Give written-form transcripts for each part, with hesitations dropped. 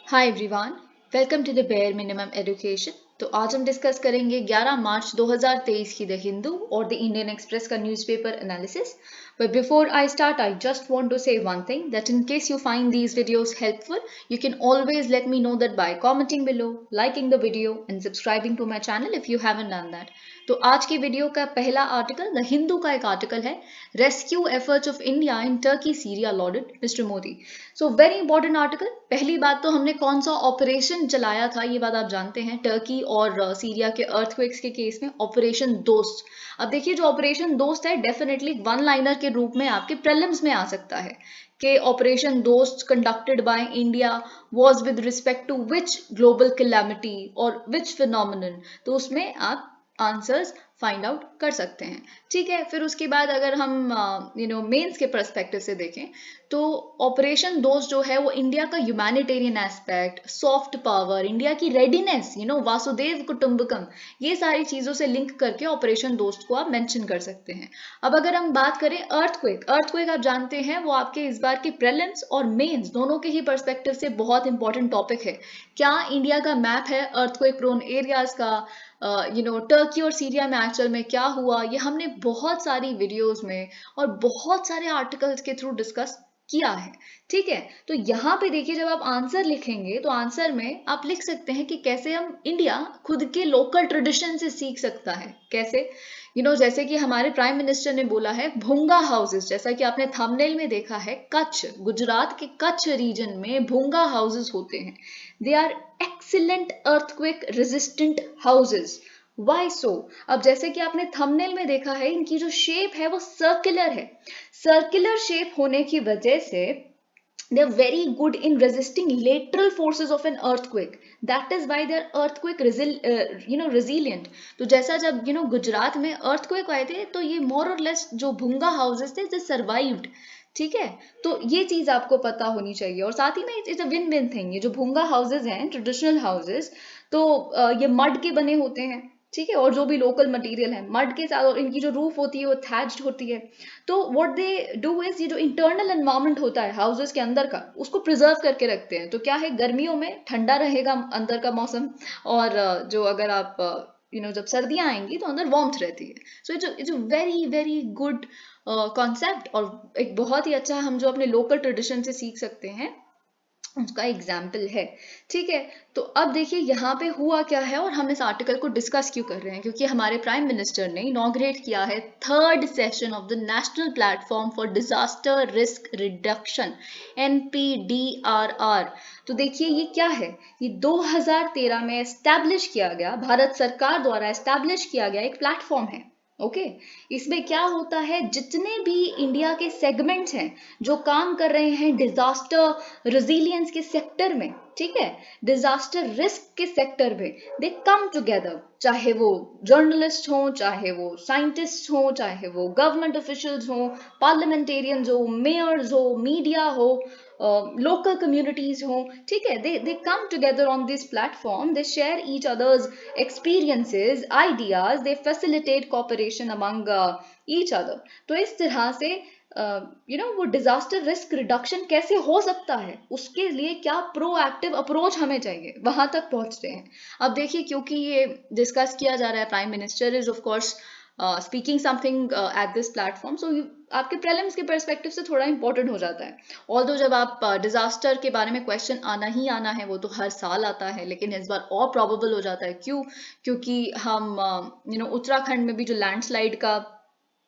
Hi everyone, welcome to the bare minimum education. तो आज हम डिस्कस करेंगे 11 मार्च 2023 की द हिंदू और द इंडियन एक्सप्रेस का newspaper analysis. But before I start, I just want to say one thing that in case you find these videos helpful, you can always let me know that by commenting below, liking the video and subscribing to my channel if you haven't done that. तो आज की video का पहला article the Hindu का एक article है, rescue efforts of India in Turkey Syria lauded mister Modi. So very important article. पहली बात तो हमने कौन सा ऑपरेशन चलाया था ये बात आप जानते हैं, टर्की और सीरिया के अर्थक्वेक्स के केस में ऑपरेशन दोस्त। अब देखिए जो ऑपरेशन दोस्त है डेफिनेटली वन लाइनर के रूप में आपके प्रीलिम्स में आ सकता है कि operation Dost conducted by India was with respect to which global calamity और विच फिनोमिनन। तो उसमें आप आंसर्स फाइंड आउट कर सकते हैं। ठीक है, फिर उसके बाद अगर हम मेंस के पर्सपेक्टिव से देखें तो ऑपरेशन दोस्त जो है वो इंडिया का humanitarian aspect, soft power, India की रेडीनेस, वासुदेव कुटुंबकम, ये सारी चीजों से लिंक करके ऑपरेशन दोस्त को आप मेंशन कर सकते हैं। अब अगर हम बात करें अर्थक्वेक, अर्थक्वेक आप जानते हैं वो आपके इस बार के प्रीलिम्स और मेंस दोनों के ही पर्सपेक्टिव से बहुत इंपॉर्टेंट टॉपिक है। क्या इंडिया का मैप है अर्थक्वेक प्रोन एरियाज का, टर्की और सीरिया में एक्चुअल में क्या हुआ, ये हमने बहुत सारी वीडियोस में और बहुत सारे आर्टिकल्स के थ्रू डिस्कस किया है। ठीक है, तो यहाँ पे देखिए जब आप आंसर लिखेंगे तो आंसर में आप लिख सकते हैं कि कैसे हम इंडिया खुद के लोकल ट्रेडिशन से सीख सकता है। कैसे, जैसे कि हमारे प्राइम मिनिस्टर ने बोला है भूंगा हाउसेस, जैसा कि आपने थंबनेल में देखा है, कच्छ, गुजरात के कच्छ रीजन में भूंगा हाउसेस होते हैं। They are excellent earthquake resistant houses. Why so? अब जैसे कि आपने थंबनेल में देखा है इनकी जो शेप है वो सर्कुलर है। सर्कुलर शेप होने की वजह से they are very good in resisting lateral forces of an earthquake. That is why they are earthquake resilient. तो जैसा जब गुजरात में earthquake आए थे तो ये more or less जो भूंगा houses थे they survived। ठीक है, तो ये चीज आपको पता होनी चाहिए। और साथ ही में it's a win win thing. ये जो भूंगा हाउसेज हैं ट्रेडिशनल हाउसेज, तो ये मड के बने होते हैं। ठीक है, और जो भी लोकल मटेरियल है मड के साथ, और इनकी जो रूफ होती है वो थैच्ड होती है। तो व्हाट दे डू इज, ये जो इंटरनल एनवायरनमेंट होता है हाउसेस के अंदर का उसको प्रिजर्व करके रखते हैं। तो क्या है, गर्मियों में ठंडा रहेगा अंदर का मौसम, और जो अगर आप जब सर्दियां आएंगी तो अंदर वार्मथ रहती है। So it's a very very good concept, और एक बहुत ही अच्छा हम जो अपने लोकल ट्रेडिशन से सीख सकते हैं उसका एग्जाम्पल है। ठीक है, तो अब देखिए यहाँ पे हुआ क्या है और हम इस आर्टिकल को डिस्कस क्यों कर रहे हैं, क्योंकि हमारे प्राइम मिनिस्टर ने इनॉग्रेट किया है third session of the national platform for disaster risk reduction, NPDRR। तो देखिए ये क्या है, ये 2013 में एस्टैब्लिश किया गया, भारत सरकार द्वारा एस्टैब्लिश किया गया एक प्लेटफॉर्म है। ओके, इसमें क्या होता है, जितने भी इंडिया के सेगमेंट्स हैं जो काम कर रहे हैं डिजास्टर रेजिलियंस के सेक्टर में, ठीक है, डिजास्टर रिस्क के सेक्टर में, दे कम टुगेदर। चाहे वो जर्नलिस्ट हो, चाहे वो साइंटिस्ट हो, चाहे वो गवर्नमेंट ऑफिशियल्स हो, पार्लियामेंटेरियंस हो, मेयर्स हो, मीडिया हो, local communities हो, ठीक है, they come together on this platform, they share each other's experiences, ideas, they facilitate cooperation among each other। तो इस तरह से वो डिजास्टर रिस्क रिडक्शन कैसे हो सकता है, उसके लिए क्या प्रोएक्टिव अप्रोच हमें चाहिए, वहां तक पहुंचते हैं। अब देखिए क्योंकि ये डिस्कस किया जा रहा है, prime minister is of course speaking something at this platform, so आपके प्रीलिम्स के पर्सपेक्टिव से थोड़ा इंपॉर्टेंट हो जाता है। ऑल्दो जब आप डिजास्टर के बारे में क्वेश्चन आना ही आना है, वो तो हर साल आता है, लेकिन इस बार और प्रोबेबल हो जाता है। क्यों? क्योंकि हम उत्तराखंड में भी जो लैंडस्लाइड का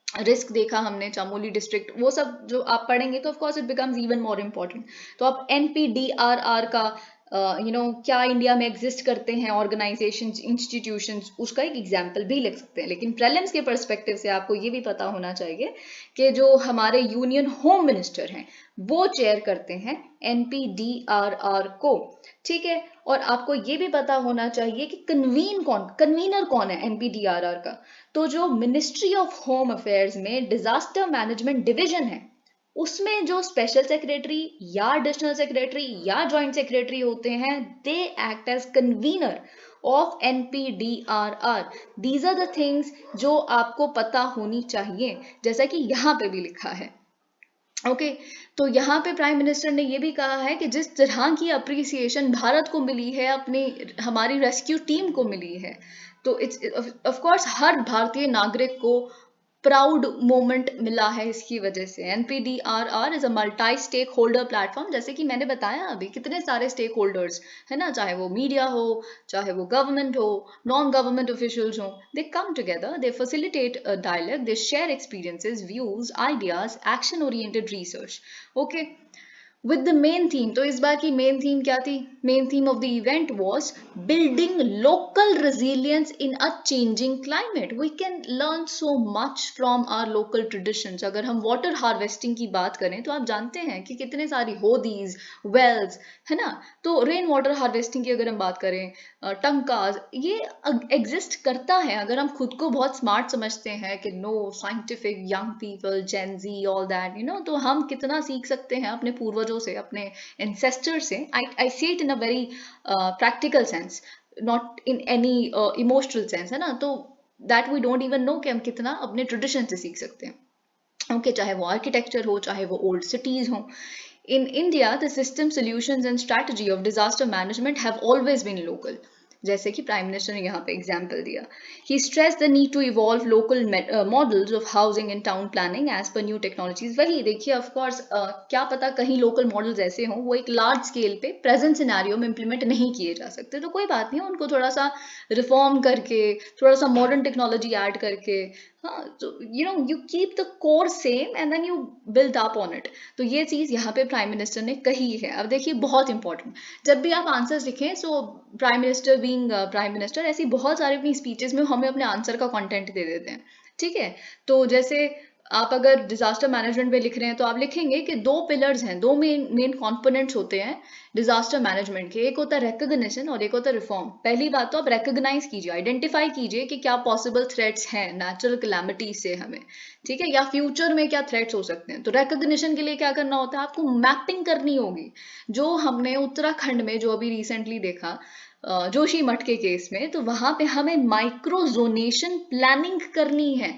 रिस्क देखा हमने, चामोली डिस्ट्रिक्ट, वो सब जो आप पढ़ेंगे तो of course it becomes even more important. तो आप NPDRR का क्या इंडिया में एग्जिस्ट करते हैं ऑर्गेनाइजेशन, इंस्टीट्यूशंस, उसका एक एग्जाम्पल भी लिख सकते हैं। लेकिन प्रीलिम्स के पर्सपेक्टिव से आपको ये भी पता होना चाहिए कि जो हमारे यूनियन होम मिनिस्टर हैं वो चेयर करते हैं NPDRR को। ठीक है, और आपको ये भी पता होना चाहिए कि कन्वीनर कौन है NPDRR का। तो जो मिनिस्ट्री ऑफ होम अफेयर्स में डिजास्टर मैनेजमेंट डिवीजन है, उसमें जो स्पेशल सेक्रेटरी या एडिशनल सेक्रेटरी या जॉइंट सेक्रेटरी होते हैं, they act as convener of NPDRR। These are the things जो आपको पता होनी चाहिए, जैसा कि यहाँ पे भी लिखा है। ओके तो यहाँ पे प्राइम मिनिस्टर ने ये भी कहा है कि जिस तरह की अप्रिसिएशन भारत को मिली है अपनी हमारी रेस्क्यू टीम को मिली है, तो इट्स ऑफ कोर्स हर भारतीय नागरिक को प्राउड मोमेंट मिला है इसकी वजह से। NPDRR is a multi stakeholder platform, जैसे कि मैंने बताया अभी कितने सारे स्टेक होल्डर्स है ना, चाहे वो मीडिया हो, चाहे वो गवर्नमेंट हो, नॉन गवर्नमेंट ऑफिशियल्स हो, they come together, they facilitate dialogue, they share experiences, views, ideas, action oriented research. Okay with the main theme, तो इस बार की मेन थीम क्या थी? Main theme of the event was building local resilience in a changing climate. We can learn so much from our local traditions. अगर हम water harvesting की बात करें तो आप जानते हैं कि कितने सारी होदीज, वेल्स है ना, तो रेन वाटर हार्वेस्टिंग की अगर हम बात करें, टंकाज, ये एग्जिस्ट करता है अगर हम खुद को बहुत स्मार्ट समझते हैं कि no scientific young people Gen Z all that तो हम कितना सीख सकते हैं अपने पूर्वजों से, अपने एंसेस्टर से। I see it in a very practical sense, not in any emotional sense, है ना, तो that we don't even know कि हम कितना अपने ट्रेडिशन से सीख सकते हैं। ओके चाहे वो आर्किटेक्चर हो, चाहे वो ओल्ड सिटीज हो। In India, the system, solutions and strategy of disaster management have always been local. जैसे कि प्राइम मिनिस्टर ने यहाँ पे एग्जाम्पल दिया, he stress the need to evolve local models of housing and town planning as per new technologies. वही देखिए of course क्या पता कहीं लोकल मॉडल्स ऐसे हों वो एक लार्ज स्केल पे प्रेजेंट सिनेरियो में इम्प्लीमेंट नहीं किए जा सकते, तो कोई बात नहीं, उनको थोड़ा सा रिफॉर्म करके, थोड़ा सा मॉडर्न टेक्नोलॉजी ऐड करके, हाँ, तो you keep the core same and then you build up on it. तो ये चीज यहाँ पे प्राइम मिनिस्टर ने कही है। अब देखिए बहुत इंपॉर्टेंट, जब भी आप आंसर्स लिखें, so prime minister being prime minister ऐसी बहुत सारी अपनी स्पीचेस में हमें अपने आंसर का कंटेंट दे देते हैं, ठीक है। तो जैसे आप अगर डिजास्टर मैनेजमेंट पे लिख रहे हैं तो आप लिखेंगे कि दो पिलर्स हैं, दो मेन मेन कॉम्पोनेंट्स होते हैं डिजास्टर मैनेजमेंट के, एक होता है रिकग्निशन और एक होता है रिफॉर्म। पहली बात तो आप रिकग्नाइज कीजिए, आइडेंटिफाई कीजिए कि क्या पॉसिबल थ्रेट्स हैं नेचुरल कैलामिटी से हमें, ठीक है, या फ्यूचर में क्या थ्रेट्स हो सकते हैं। तो रिकग्निशन के लिए क्या करना होता है, आपको मैपिंग करनी होगी, जो हमने उत्तराखंड में जो अभी रिसेंटली देखा जोशी मठ के केस में, तो वहां पे हमें माइक्रो जोनेशन प्लानिंग करनी है।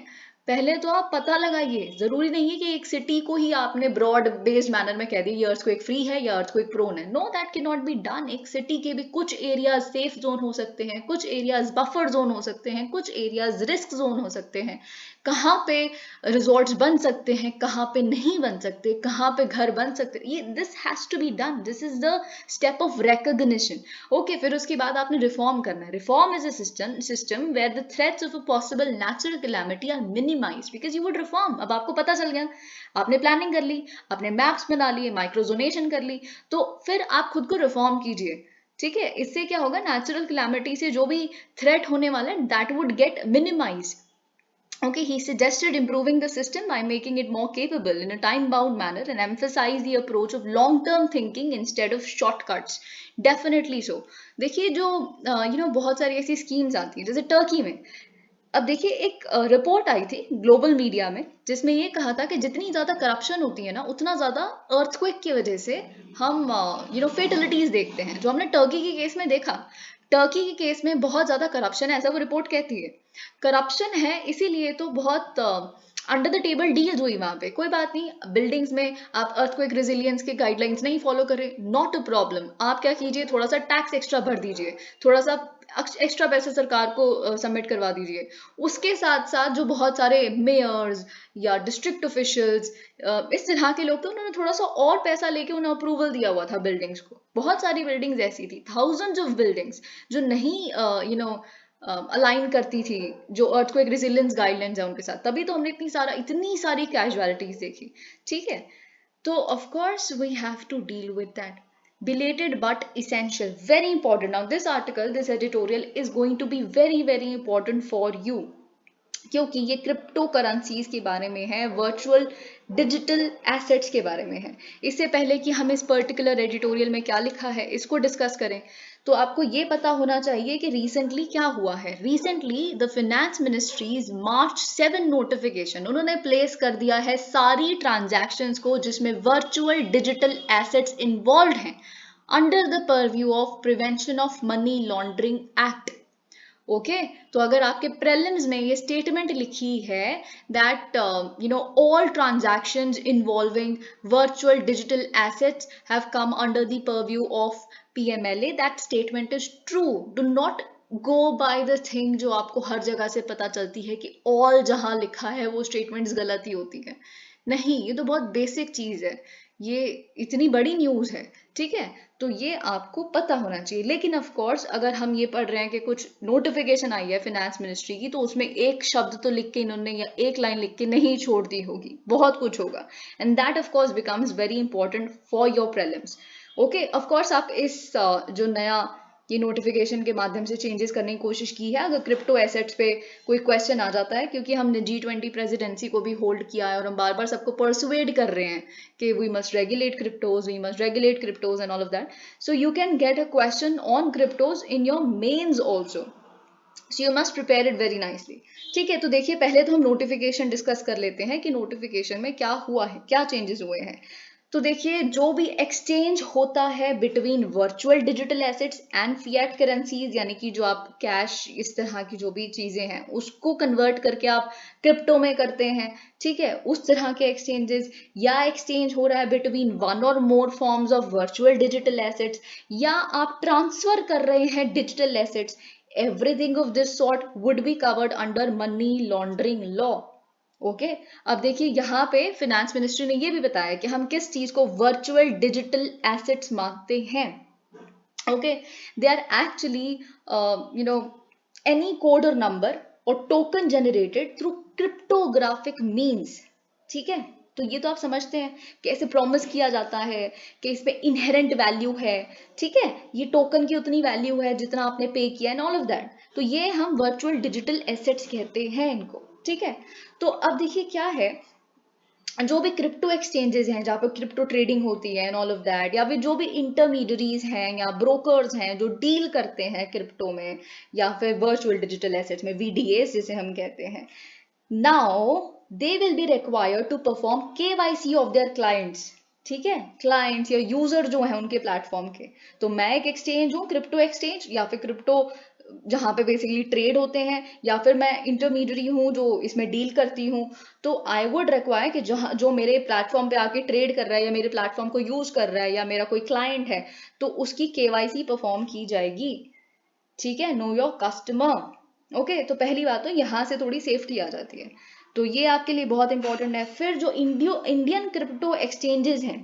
पहले तो आप पता लगाइए, जरूरी नहीं है कि एक सिटी को ही आपने ब्रॉड बेस्ड मैनर में कह दिया ये अर्थक्वेक फ्री है या अर्थक्वेक प्रोन है। No, that can not be done. एक सिटी के भी कुछ एरियाज सेफ जोन हो सकते हैं, कुछ एरियाज बफर जोन हो सकते हैं, कुछ एरियाज रिस्क जोन हो सकते हैं। कहाँ पे रिजॉर्ट्स बन सकते हैं, कहाँ पे नहीं बन सकते, कहाँ पे घर बन सकते, ये this has to be done, this is the step of recognition. Okay फिर उसके बाद आपने रिफॉर्म करना है। Reform is a system where the threats of a possible natural calamity are minimized because you would reform. अब आपको पता चल गया, आपने प्लानिंग कर ली, आपने मैप्स बना लिए, माइक्रोजोनेशन कर ली, तो फिर आप खुद को रिफॉर्म कीजिए, ठीक है। इससे क्या होगा, नेचुरल कैलामिटी से जो भी थ्रेट होने वाला है that would get minimise. Okay, he suggested improving the system by making it more capable in a time-bound manner and emphasize the approach of long-term thinking instead of shortcuts. Definitely so. देखिए जो बहुत सारी ऐसी schemes आती हैं जैसे Turkey में। अब देखिए एक रिपोर्ट आई थी ग्लोबल मीडिया में जिसमें ये कहा था कि जितनी ज्यादा करप्शन होती है ना उतना ज्यादा अर्थक्वेक की वजह से हम फेटलिटीज देखते हैं, जो हमने टर्की के केस में देखा। टर्की के केस में बहुत ज्यादा करप्शन है, ऐसा वो रिपोर्ट कहती है। करप्शन है इसीलिए तो बहुत अंडर द टेबल डील्स हुई वहां पे। कोई बात नहीं, बिल्डिंग्स में आप अर्थक्वेक रेजिलियंस के गाइडलाइंस नहीं फॉलो करें, नॉट अ प्रॉब्लम। आप क्या कीजिए, थोड़ा सा टैक्स एक्स्ट्रा भर दीजिए, थोड़ा सा एक्स्ट्रा पैसे सरकार को सबमिट करवा दीजिए। उसके साथ साथ जो बहुत सारे मेयर्स या डिस्ट्रिक्ट ऑफिशियल्स इस तरह के लोग थे, उन्होंने थोड़ा सा और पैसा लेके उन्हें अप्रूवल दिया हुआ था बिल्डिंग्स को। बहुत सारी बिल्डिंग्स ऐसी थी, थाउजेंड्स ऑफ बिल्डिंग्स जो नहीं अलाइन करती थी जो अर्थक्वेक रेजिलियंस गाइडलाइंस है उनके साथ, तभी तो हमने इतनी सारी कैजुअलिटीज देखी, ठीक है। तो of course we have to deal with that. Belated but essential, very important. Now this article, this editorial is going to be very very important for you क्योंकि ये क्रिप्टो करेंसीज के बारे में है, वर्चुअल डिजिटल एसेट्स के बारे में है। इससे पहले कि हम इस पर्टिकुलर एडिटोरियल में क्या लिखा है इसको डिस्कस करें, तो आपको ये पता होना चाहिए कि रिसेंटली क्या हुआ है। Recently the finance ministries March 7 notification, उन्होंने प्लेस कर दिया है सारी ट्रांजैक्शंस को जिसमें वर्चुअल डिजिटल एसेट्स इन्वॉल्व हैं under the purview of prevention of money laundering act. Okay तो अगर आपके प्रीलिम्स में ये स्टेटमेंट लिखी है that all transactions involving virtual digital assets have come under the purview of PMLA, that statement is true. Do not go by the thing जो आपको हर जगह से पता चलती है कि ऑल जहां लिखा है वो स्टेटमेंट्स गलत ही होती है. नहीं, ये तो बहुत बेसिक चीज है, ये इतनी बड़ी न्यूज है. ठीक है, तो ये आपको पता होना चाहिए. लेकिन ऑफ कोर्स अगर हम ये पढ़ रहे हैं कि कुछ नोटिफिकेशन आई है फिनेंस मिनिस्ट्री की, तो उसमें एक शब्द तो लिख के इन्होंने या एक लाइन लिख के नहीं छोड़ दी होगी, बहुत कुछ होगा. And that of course becomes very important for your prelims. Okay, of course आप इस जो नया ये नोटिफिकेशन के माध्यम से चेंजेस करने की कोशिश की है. अगर क्रिप्टो एसेट्स पे कोई क्वेश्चन आ जाता है, क्योंकि हमने G20 प्रेसिडेंसी को भी होल्ड किया है और हम बार बार सबको परसुएड कर रहे हैं कि we must regulate cryptos and all of that. So you can get a question on cryptos in your mains also, so you must prepare it very nicely. ठीक है, तो देखिए पहले तो हम नोटिफिकेशन डिस्कस कर लेते हैं कि नोटिफिकेशन में क्या हुआ है, क्या चेंजेस हुए हैं. तो देखिए जो भी एक्सचेंज होता है between virtual digital assets and fiat currencies, यानी कि जो आप कैश इस तरह की जो भी चीजें हैं उसको कन्वर्ट करके आप क्रिप्टो में करते हैं, ठीक है, उस तरह के एक्सचेंजेस, या एक्सचेंज हो रहा है बिटवीन वन और मोर forms of virtual digital assets, या आप ट्रांसफर कर रहे हैं digital assets, everything of this sort would be covered under money laundering law. Okay अब देखिए यहाँ पे फिनेंस मिनिस्ट्री ने ये भी बताया कि हम किस चीज को वर्चुअल डिजिटल एसेट्स मानते हैं. Okay, they are actually any code और नंबर और token generated through cryptographic means. ठीक है, तो ये तो आप समझते हैं कैसे प्रॉमिस किया जाता है कि इसमें इनहेरेंट वैल्यू है. ठीक है, ये टोकन की उतनी वैल्यू है जितना आपने पे किया एंड ऑल ऑफ दैट. तो ये हम वर्चुअल डिजिटल एसेट्स कहते हैं इनको. ठीक है, तो अब देखिए क्या है, जो भी क्रिप्टो एक्सचेंजेस हैं जहाँ पर क्रिप्टो ट्रेडिंग होती है एंड ऑल ऑफ दैट, या फिर जो भी इंटरमीडियरीज हैं या ब्रोकर्स हैं जो डील करते हैं क्रिप्टो में या फिर वर्चुअल डिजिटल एसेट्स में, VDAs जिसे हम कहते हैं, now they will be required to perform KYC of their clients. ठीक है, क्लाइंट्स या यूजर जो है उनके प्लेटफॉर्म के. तो मैं एक एक्सचेंज हूँ, क्रिप्टो एक्सचेंज, या फिर क्रिप्टो जहाँ पे बेसिकली ट्रेड होते हैं, या फिर मैं इंटरमीडियरी हूँ जो इसमें डील करती हूँ, तो आई वुड रिक्वायर कि जहाँ जो मेरे प्लेटफॉर्म पे आके ट्रेड कर रहा है या मेरे प्लेटफॉर्म को यूज कर रहा है या मेरा कोई क्लाइंट है, तो उसकी KYC परफॉर्म की जाएगी. ठीक है, नो योर कस्टमर. ओके, तो पहली बात तो यहाँ से थोड़ी सेफ्टी आ जाती है, तो ये आपके लिए बहुत इंपॉर्टेंट है. फिर जो इंडियन क्रिप्टो एक्सचेंजेस हैं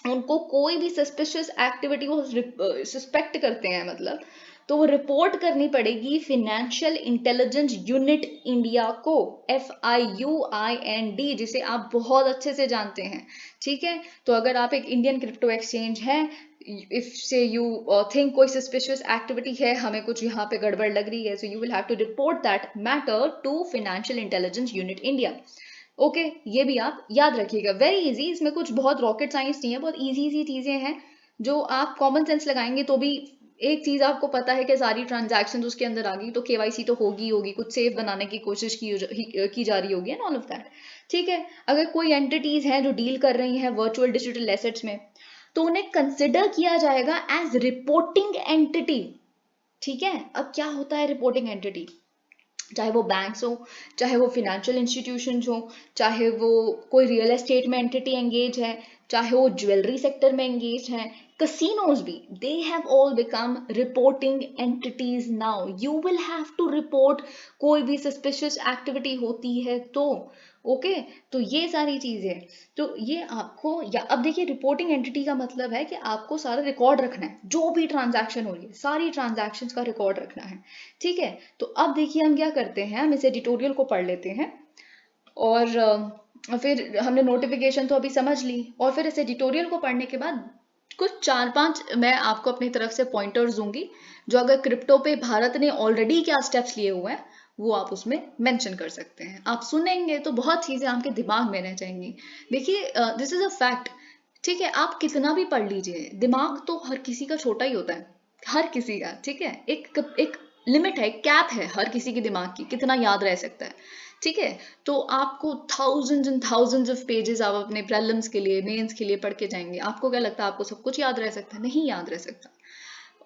उनको कोई भी सस्पिशियस एक्टिविटी वो सस्पेक्ट करते हैं, मतलब तो वो रिपोर्ट करनी पड़ेगी फिनेंशियल इंटेलिजेंस यूनिट इंडिया को, FIUIND, जिसे आप बहुत अच्छे से जानते हैं. ठीक है, तो अगर आप एक इंडियन क्रिप्टो एक्सचेंज है, इफ से यू थिंक कोई सस्पिशियस एक्टिविटी है, हमें कुछ यहाँ पे गड़बड़ लग रही है, so you will have to report that matter to financial intelligence unit India. Okay, ये भी आप याद रखिएगा. वेरी इजी, इसमें कुछ बहुत रॉकेट साइंस नहीं है, बहुत इजी इजी चीजें हैं जो आप कॉमन सेंस लगाएंगे तो भी. एक चीज आपको पता है कि सारी ट्रांजैक्शंस उसके अंदर आ गई तो KYC तो होगी होगी, कुछ सेफ बनाने की कोशिश की जा रही होगी एंड ऑल ऑफ दैट. ठीक है, अगर कोई एंटिटीज हैं जो डील कर रही हैं वर्चुअल डिजिटल एसेट्स में, तो उन्हें कंसिडर किया जाएगा एज रिपोर्टिंग एंटिटी. ठीक है, अब क्या होता है रिपोर्टिंग एंटिटी, चाहे वो बैंक्स हो, चाहे वो फिनेंशियल इंस्टीट्यूशंस हो, चाहे वो कोई रियल एस्टेट में एंटिटी एंगेज है, चाहे वो ज्वेलरी सेक्टर में एंगेज है, casinos भी, they have all become reporting entities now. You will have to report कोई भी suspicious activity होती है तो. ओके, तो ये सारी चीजें, तो ये आपको, या अब देखिए रिपोर्टिंग एंटिटी का मतलब है कि आपको सारा रिकॉर्ड रखना है, जो भी ट्रांजैक्शन हो रही है सारी ट्रांजैक्शंस का रिकॉर्ड रखना है. ठीक है, तो अब देखिए हम क्या करते हैं, हम इस एडिटोरियल को पढ़ लेते हैं और फिर हमने नोटिफिकेशन तो अभी समझ ली, और फिर इस एडिटोरियल को पढ़ने के बाद कुछ 4-5 मैं आपको अपनी तरफ से पॉइंटर्स दूंगी, जो अगर क्रिप्टो पे भारत ने ऑलरेडी क्या स्टेप्स लिए हुए हैं वो आप उसमें मेंशन कर सकते हैं. आप सुनेंगे तो बहुत चीजें आपके दिमाग में रह जाएंगी. देखिए दिस इज अ फैक्ट. ठीक है, आप कितना भी पढ़ लीजिए, दिमाग तो हर किसी का छोटा ही होता है, हर किसी का. ठीक है, एक लिमिट है, कैप है हर किसी के दिमाग की, कितना याद रह सकता है. ठीक है, तो आपको thousands and thousands of pages आप अपने प्रीलिम्स के लिए, मेंस के लिए पढ़ के जाएंगे, आपको क्या लगता है आपको सब कुछ याद रह सकता है? नहीं याद रह सकता.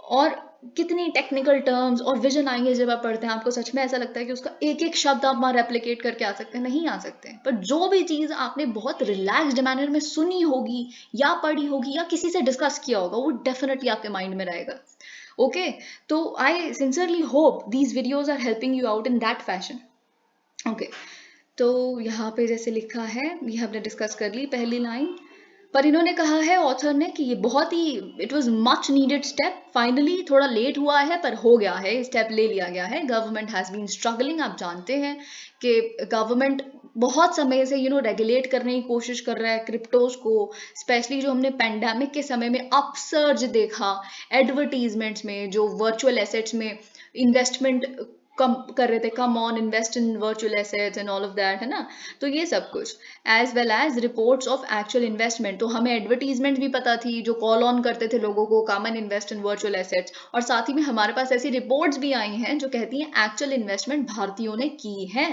और कितनी टेक्निकल टर्म्स और विजन आएंगे जब आप पढ़ते हैं, आपको सच में ऐसा लगता है कि उसका एक एक शब्द आप वहाँ रेप्लिकेट करके आ सकते हैं, नहीं आ सकते हैं। पर जो भी चीज़ आपने बहुत रिलैक्स्ड मैनर में सुनी होगी या पढ़ी होगी या किसी से डिस्कस किया होगा, वो डेफिनेटली आपके माइंड में रहेगा। ओके, तो I sincerely hope these videos are helping you out in that fashion. Okay, तो यहाँ पे जैसे लिखा है, ये हमने डिस्कस कर ली पहली लाइन, पर इन्होंने कहा है ऑथर ने कि ये बहुत ही it was much needed step, finally थोड़ा लेट हुआ है पर हो गया है, स्टेप ले लिया गया है। गवर्नमेंट हैज़ बीन स्ट्रगलिंग, आप जानते हैं कि गवर्नमेंट बहुत समय से रेगुलेट करने की कोशिश कर रहा है क्रिप्टोज को, स्पेशली जो हमने पेंडेमिक के समय में अपसर्ज देखा एडवर्टीजमेंट्स में, जो वर्चुअल एसेट्स में इन्वेस्टमेंट कम कर रहे थे, come on invest in virtual assets and all of that, है ना। तो ये सब कुछ as well as reports of actual investment, तो हमें एडवर्टीजमेंट भी पता थी जो कॉल ऑन करते थे लोगों को come and invest in virtual assets, और साथ ही में हमारे पास ऐसी रिपोर्ट्स भी आई हैं जो कहती हैं एक्चुअल इन्वेस्टमेंट भारतीयों ने की है।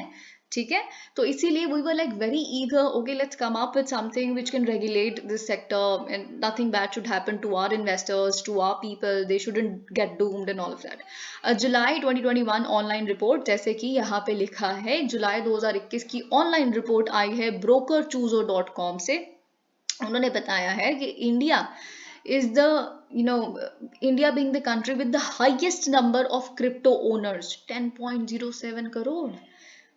ठीक है, तो इसीलिए we were like very eager, okay let's come up with something which can regulate this sector and nothing bad should happen to our investors, to our people, they shouldn't get doomed and all of that. जुलाई 2021 online report, जैसे कि यहाँ पे लिखा है, जुलाई 2021 की online report आई है brokerchooser.com से। उन्होंने बताया है कि India is the India being the country with the highest number of crypto owners, 10.07 crore.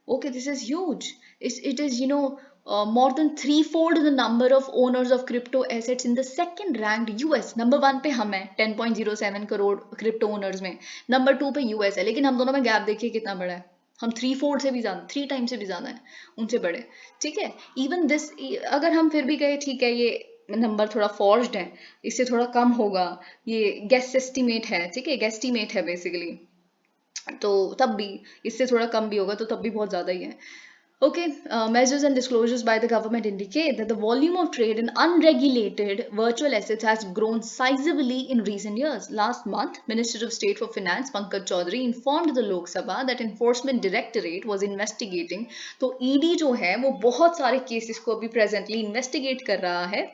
Okay, this is huge. It is more than threefold the number of owners of crypto assets in the second ranked US. Number 1 पे हम हैं 10.07 crore crypto owners में, number 2 पे US है, लेकिन हम दोनों में गैप देखिए कितना बड़ा है, हम 3/4 से भी ज़्यादा, 3 टाइम से भी ज़्यादा है उनसे बड़े। ठीक है, इवन दिस, अगर हम फिर भी कहें ठीक है ये नंबर थोड़ा फॉर्ज्ड है, इससे थोड़ा कम होगा, ये गेस एस्टिमेट है, ठीक है, गेस्टिमेट है बेसिकली, तो तब भी इससे थोड़ा कम भी होगा तो तब भी बहुत ज़्यादा ही है। Okay, measures and disclosures by the government indicate that the volume of trade in unregulated virtual assets has grown sizably in recent years. Last month, Minister of State for Finance Pankaj Chaudhary informed the Lok Sabha that Enforcement Directorate was investigating. तो ED जो है वो बहुत सारे cases को अभी presently investigate कर रहा है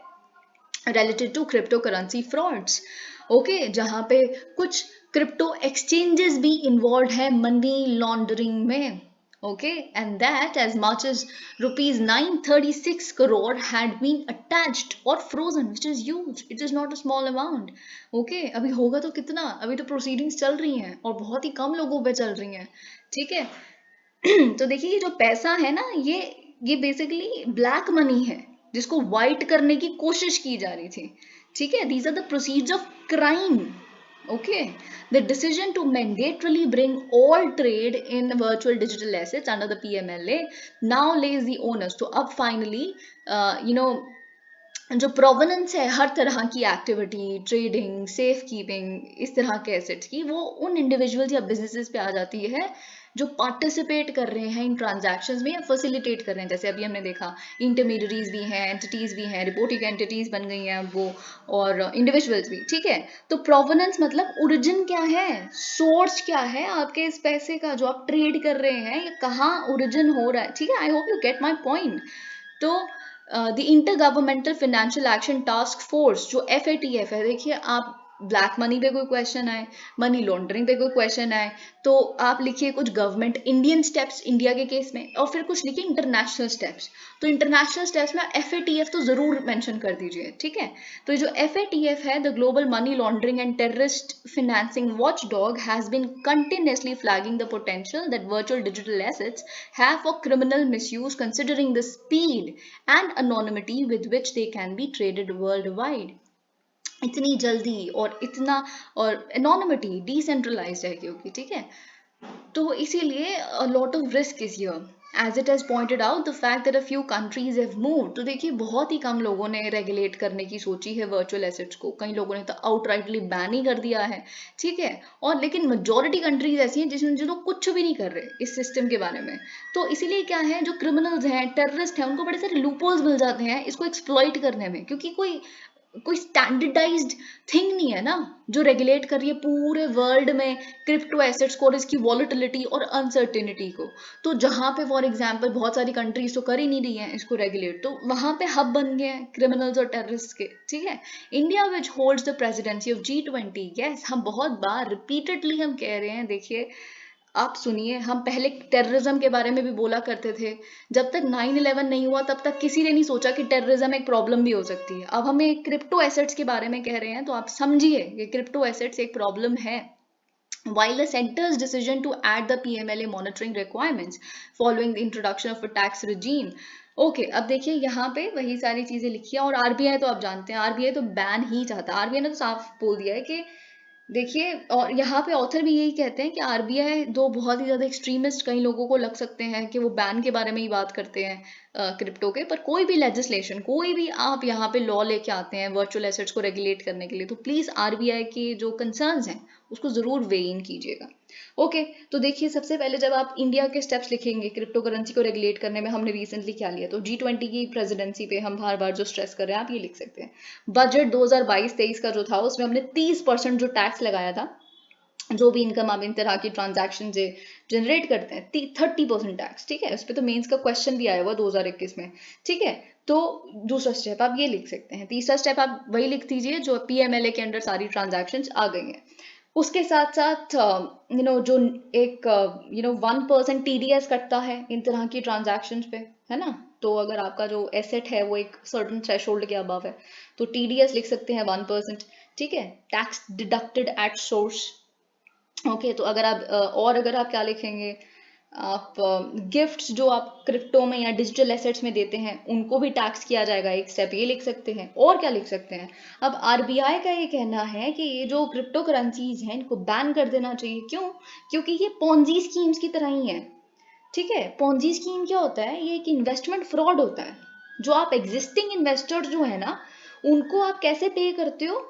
related to cryptocurrency frauds. Okay, जहाँ पे कुछ क्रिप्टो एक्सचेंजेस भी इन्वॉल्व है मनी लॉन्ड्रिंग में। Okay, and that as much as rupees 936 crore had been attached or frozen, which is huge. It is not a small amount. Okay, अभी होगा तो कितना, अभी तो प्रोसीडिंग्स चल रही हैं और बहुत ही कम लोगों पे चल रही हैं। ठीक है, तो देखिए जो पैसा है ना, ये बेसिकली ब्लैक मनी है जिसको वाइट करने की कोशिश की जा रही थी। ठीक है, these are the proceeds of crime. Okay, the decision to mandatorily bring all trade in virtual digital assets under the PMLA now lays the onus. तो अब finally, जो प्रोवेनेंस है हर तरह की एक्टिविटी, ट्रेडिंग, सेफ कीपिंग, इस तरह के एसेट्स की, वो उन इंडिविजुअल्स या बिजनेसेस पे आ जाती है जो पार्टिसिपेट कर रहे हैं इन ट्रांजैक्शंस में या फैसिलिटेट कर रहे हैं। जैसे अभी हमने देखा इंटरमीडियरीज भी हैं, एंटिटीज भी हैं, रिपोर्टिंग एंटिटीज बन गई हैं वो, और इंडिविजुअल्स भी। ठीक है, तो प्रोवेनेंस मतलब ओरिजिन क्या है, सोर्स क्या है आपके इस पैसे का जो आप ट्रेड कर रहे हैं, ये कहाँ ओरिजिन हो रहा है। ठीक है, I hope you get my point. तो the intergovernmental financial action task force जो FATF है, देखिए आप ब्लैक मनी पे कोई क्वेश्चन आए, मनी लॉन्ड्रिंग पे कोई क्वेश्चन आए, तो आप लिखिए कुछ गवर्नमेंट इंडियन स्टेप्स इंडिया के केस में, और फिर कुछ लिखिए इंटरनेशनल स्टेप्स। तो इंटरनेशनल स्टेप्स में FATF तो जरूर मेंशन कर दीजिए। ठीक है, तो जो FATF है, the global money laundering and terrorist financing watchdog, has been continuously flagging the potential that virtual digital assets have for criminal misuse, considering the speed and anonymity with which they can be traded worldwide. इतनी जल्दी और इतना, और anonymity decentralised है क्योंकि, ठीक है, तो इसीलिए a lot of risk is here. As it has pointed out, the fact that a few countries have moved, तो देखिए बहुत ही कम लोगों ने रेगुलेट करने की सोची है वर्चुअल एसेट्स को, कई लोगों ने तो आउटराइटली बैन ही कर दिया है। ठीक है, और लेकिन मेजॉरिटी कंट्रीज ऐसी हैं जिसमें जो लोग कुछ भी नहीं कर रहे इस सिस्टम के बारे में। तो इसीलिए क्या है, जो क्रिमिनल्स हैं, टेररिस्ट हैं, उनको बड़े सारे लूपहोल्स मिल जाते हैं इसको एक्सप्लॉइट करने में, क्योंकि कोई कोई स्टैंडर्डाइज्ड थिंग नहीं है ना जो रेगुलेट कर रही है पूरे वर्ल्ड में क्रिप्टो एसेट्स को और इसकी वॉलेटिलिटी और अनसर्टेनिटी को। तो जहां पे फॉर एग्जांपल बहुत सारी कंट्रीज तो कर ही नहीं रही हैं इसको रेगुलेट, तो वहां पे हब बन गए हैं क्रिमिनल्स और टेररिस्ट के। ठीक है, India which holds the presidency of G20, yes, हम बहुत बार रिपीटेडली हम कह रहे हैं, देखिए आप सुनिए, हम पहले टेररिज्म के बारे में भी बोला करते थे। जब तक 9/11 नहीं हुआ तब तक किसी ने नहीं सोचा कि टेररिज्म एक प्रॉब्लम भी हो सकती है। अब हमें क्रिप्टो एसेट्स के बारे में कह रहे हैं तो आप समझिए कि क्रिप्टो एसेट्स एक प्रॉब्लम है। While the center's decision to add the PMLA monitoring requirements following the introduction of a tax regime, okay अब देखिए यहाँ पे वही सारी चीजें लिखी है। और आरबीआई तो आप जानते हैं, आरबीआई तो बैन ही चाहता है। आरबीआई ने तो साफ बोल दिया है कि देखिए, और यहाँ पे ऑथर भी यही कहते हैं कि आरबीआई दो बहुत ही ज्यादा एक्सट्रीमिस्ट कई लोगों को लग सकते हैं कि वो बैन के बारे में ही बात करते हैं क्रिप्टो के, पर कोई भी लेजिस्लेशन, कोई भी आप यहाँ पे लॉ लेके आते हैं वर्चुअल एसेट्स को रेगुलेट करने के लिए, तो प्लीज आरबीआई के जो कंसर्न्स हैं उसको जरूर वे इन कीजिएगा। ओके, तो देखिए सबसे पहले जब आप इंडिया के स्टेप्स लिखेंगे क्रिप्टो करेंसी को रेगुलेट करने में, हमने रिसेंटली क्या लिया, तो G20 की प्रेसिडेंसी पे हम बार बार जो स्ट्रेस कर रहे हैं आप ये लिख सकते हैं। बजट 2022-23 का जो था उसमें हमने 30% जो टैक्स लगाया था, जो भी इनकम आप इन तरह की ट्रांजैक्शन से जनरेट करते हैं, 30% टैक्स। ठीक है, उस पर तो मेंस का क्वेश्चन भी आया हुआ 2021 में। ठीक है, तो दूसरा स्टेप आप ये लिख सकते हैं। तीसरा स्टेप आप वही लिख दीजिए जो पीएमएलए के अंडर सारी ट्रांजैक्शंस आ गई हैं। उसके साथ साथ जो एक 1% TDS कटता है इन तरह की ट्रांजैक्शंस पे, है ना। तो अगर आपका जो एसेट है वो एक सर्टन थ्रेशोल्ड के अबव है तो TDS लिख सकते हैं 1%। ठीक है, tax deducted at source. Okay, तो अगर आप और अगर आप क्या लिखेंगे, आप गिफ्ट्स जो आप क्रिप्टो में या डिजिटल एसेट्स में देते हैं उनको भी टैक्स किया जाएगा, एक स्टेप ये लिख सकते हैं। और क्या लिख सकते हैं, अब आरबीआई का ये कहना है कि ये जो क्रिप्टो करेंसीज हैं इनको बैन कर देना चाहिए। क्यों? क्योंकि ये पोंजी स्कीम्स की तरह ही है। ठीक है, पोंजी स्कीम क्या होता है, ये एक इन्वेस्टमेंट फ्रॉड होता है। जो आप एग्जिस्टिंग इन्वेस्टर्स जो है ना उनको आप कैसे पे करते हो,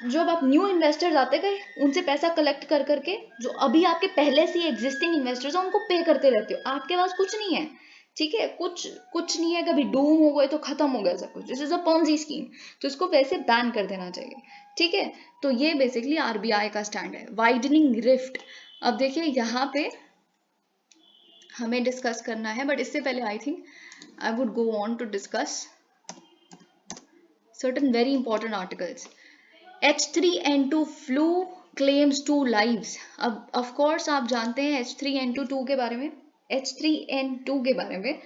जब आप न्यू इन्वेस्टर्स आते गए उनसे पैसा कलेक्ट कर करके जो अभी आपके पहले से एग्जिस्टिंग इन्वेस्टर्स हैं उनको पे करते रहते हो। आपके पास कुछ नहीं है। ठीक है, कुछ नहीं है, कभी डूम हो गए तो खत्म हो गया सब कुछ। This is a Ponzi scheme, तो इसको वैसे बैन कर देना चाहिए। ठीक है, तो ये बेसिकली आरबीआई का स्टैंड है। वाइडनिंग रिफ्ट, अब देखिए यहाँ पे हमें डिस्कस करना है, बट इससे पहले I think I would go on to discuss certain very important articles. H3N2 flu claims 2 lives। अब ऑफ कोर्स आप जानते हैं H3N2 के बारे में, H3N2 के बारे में,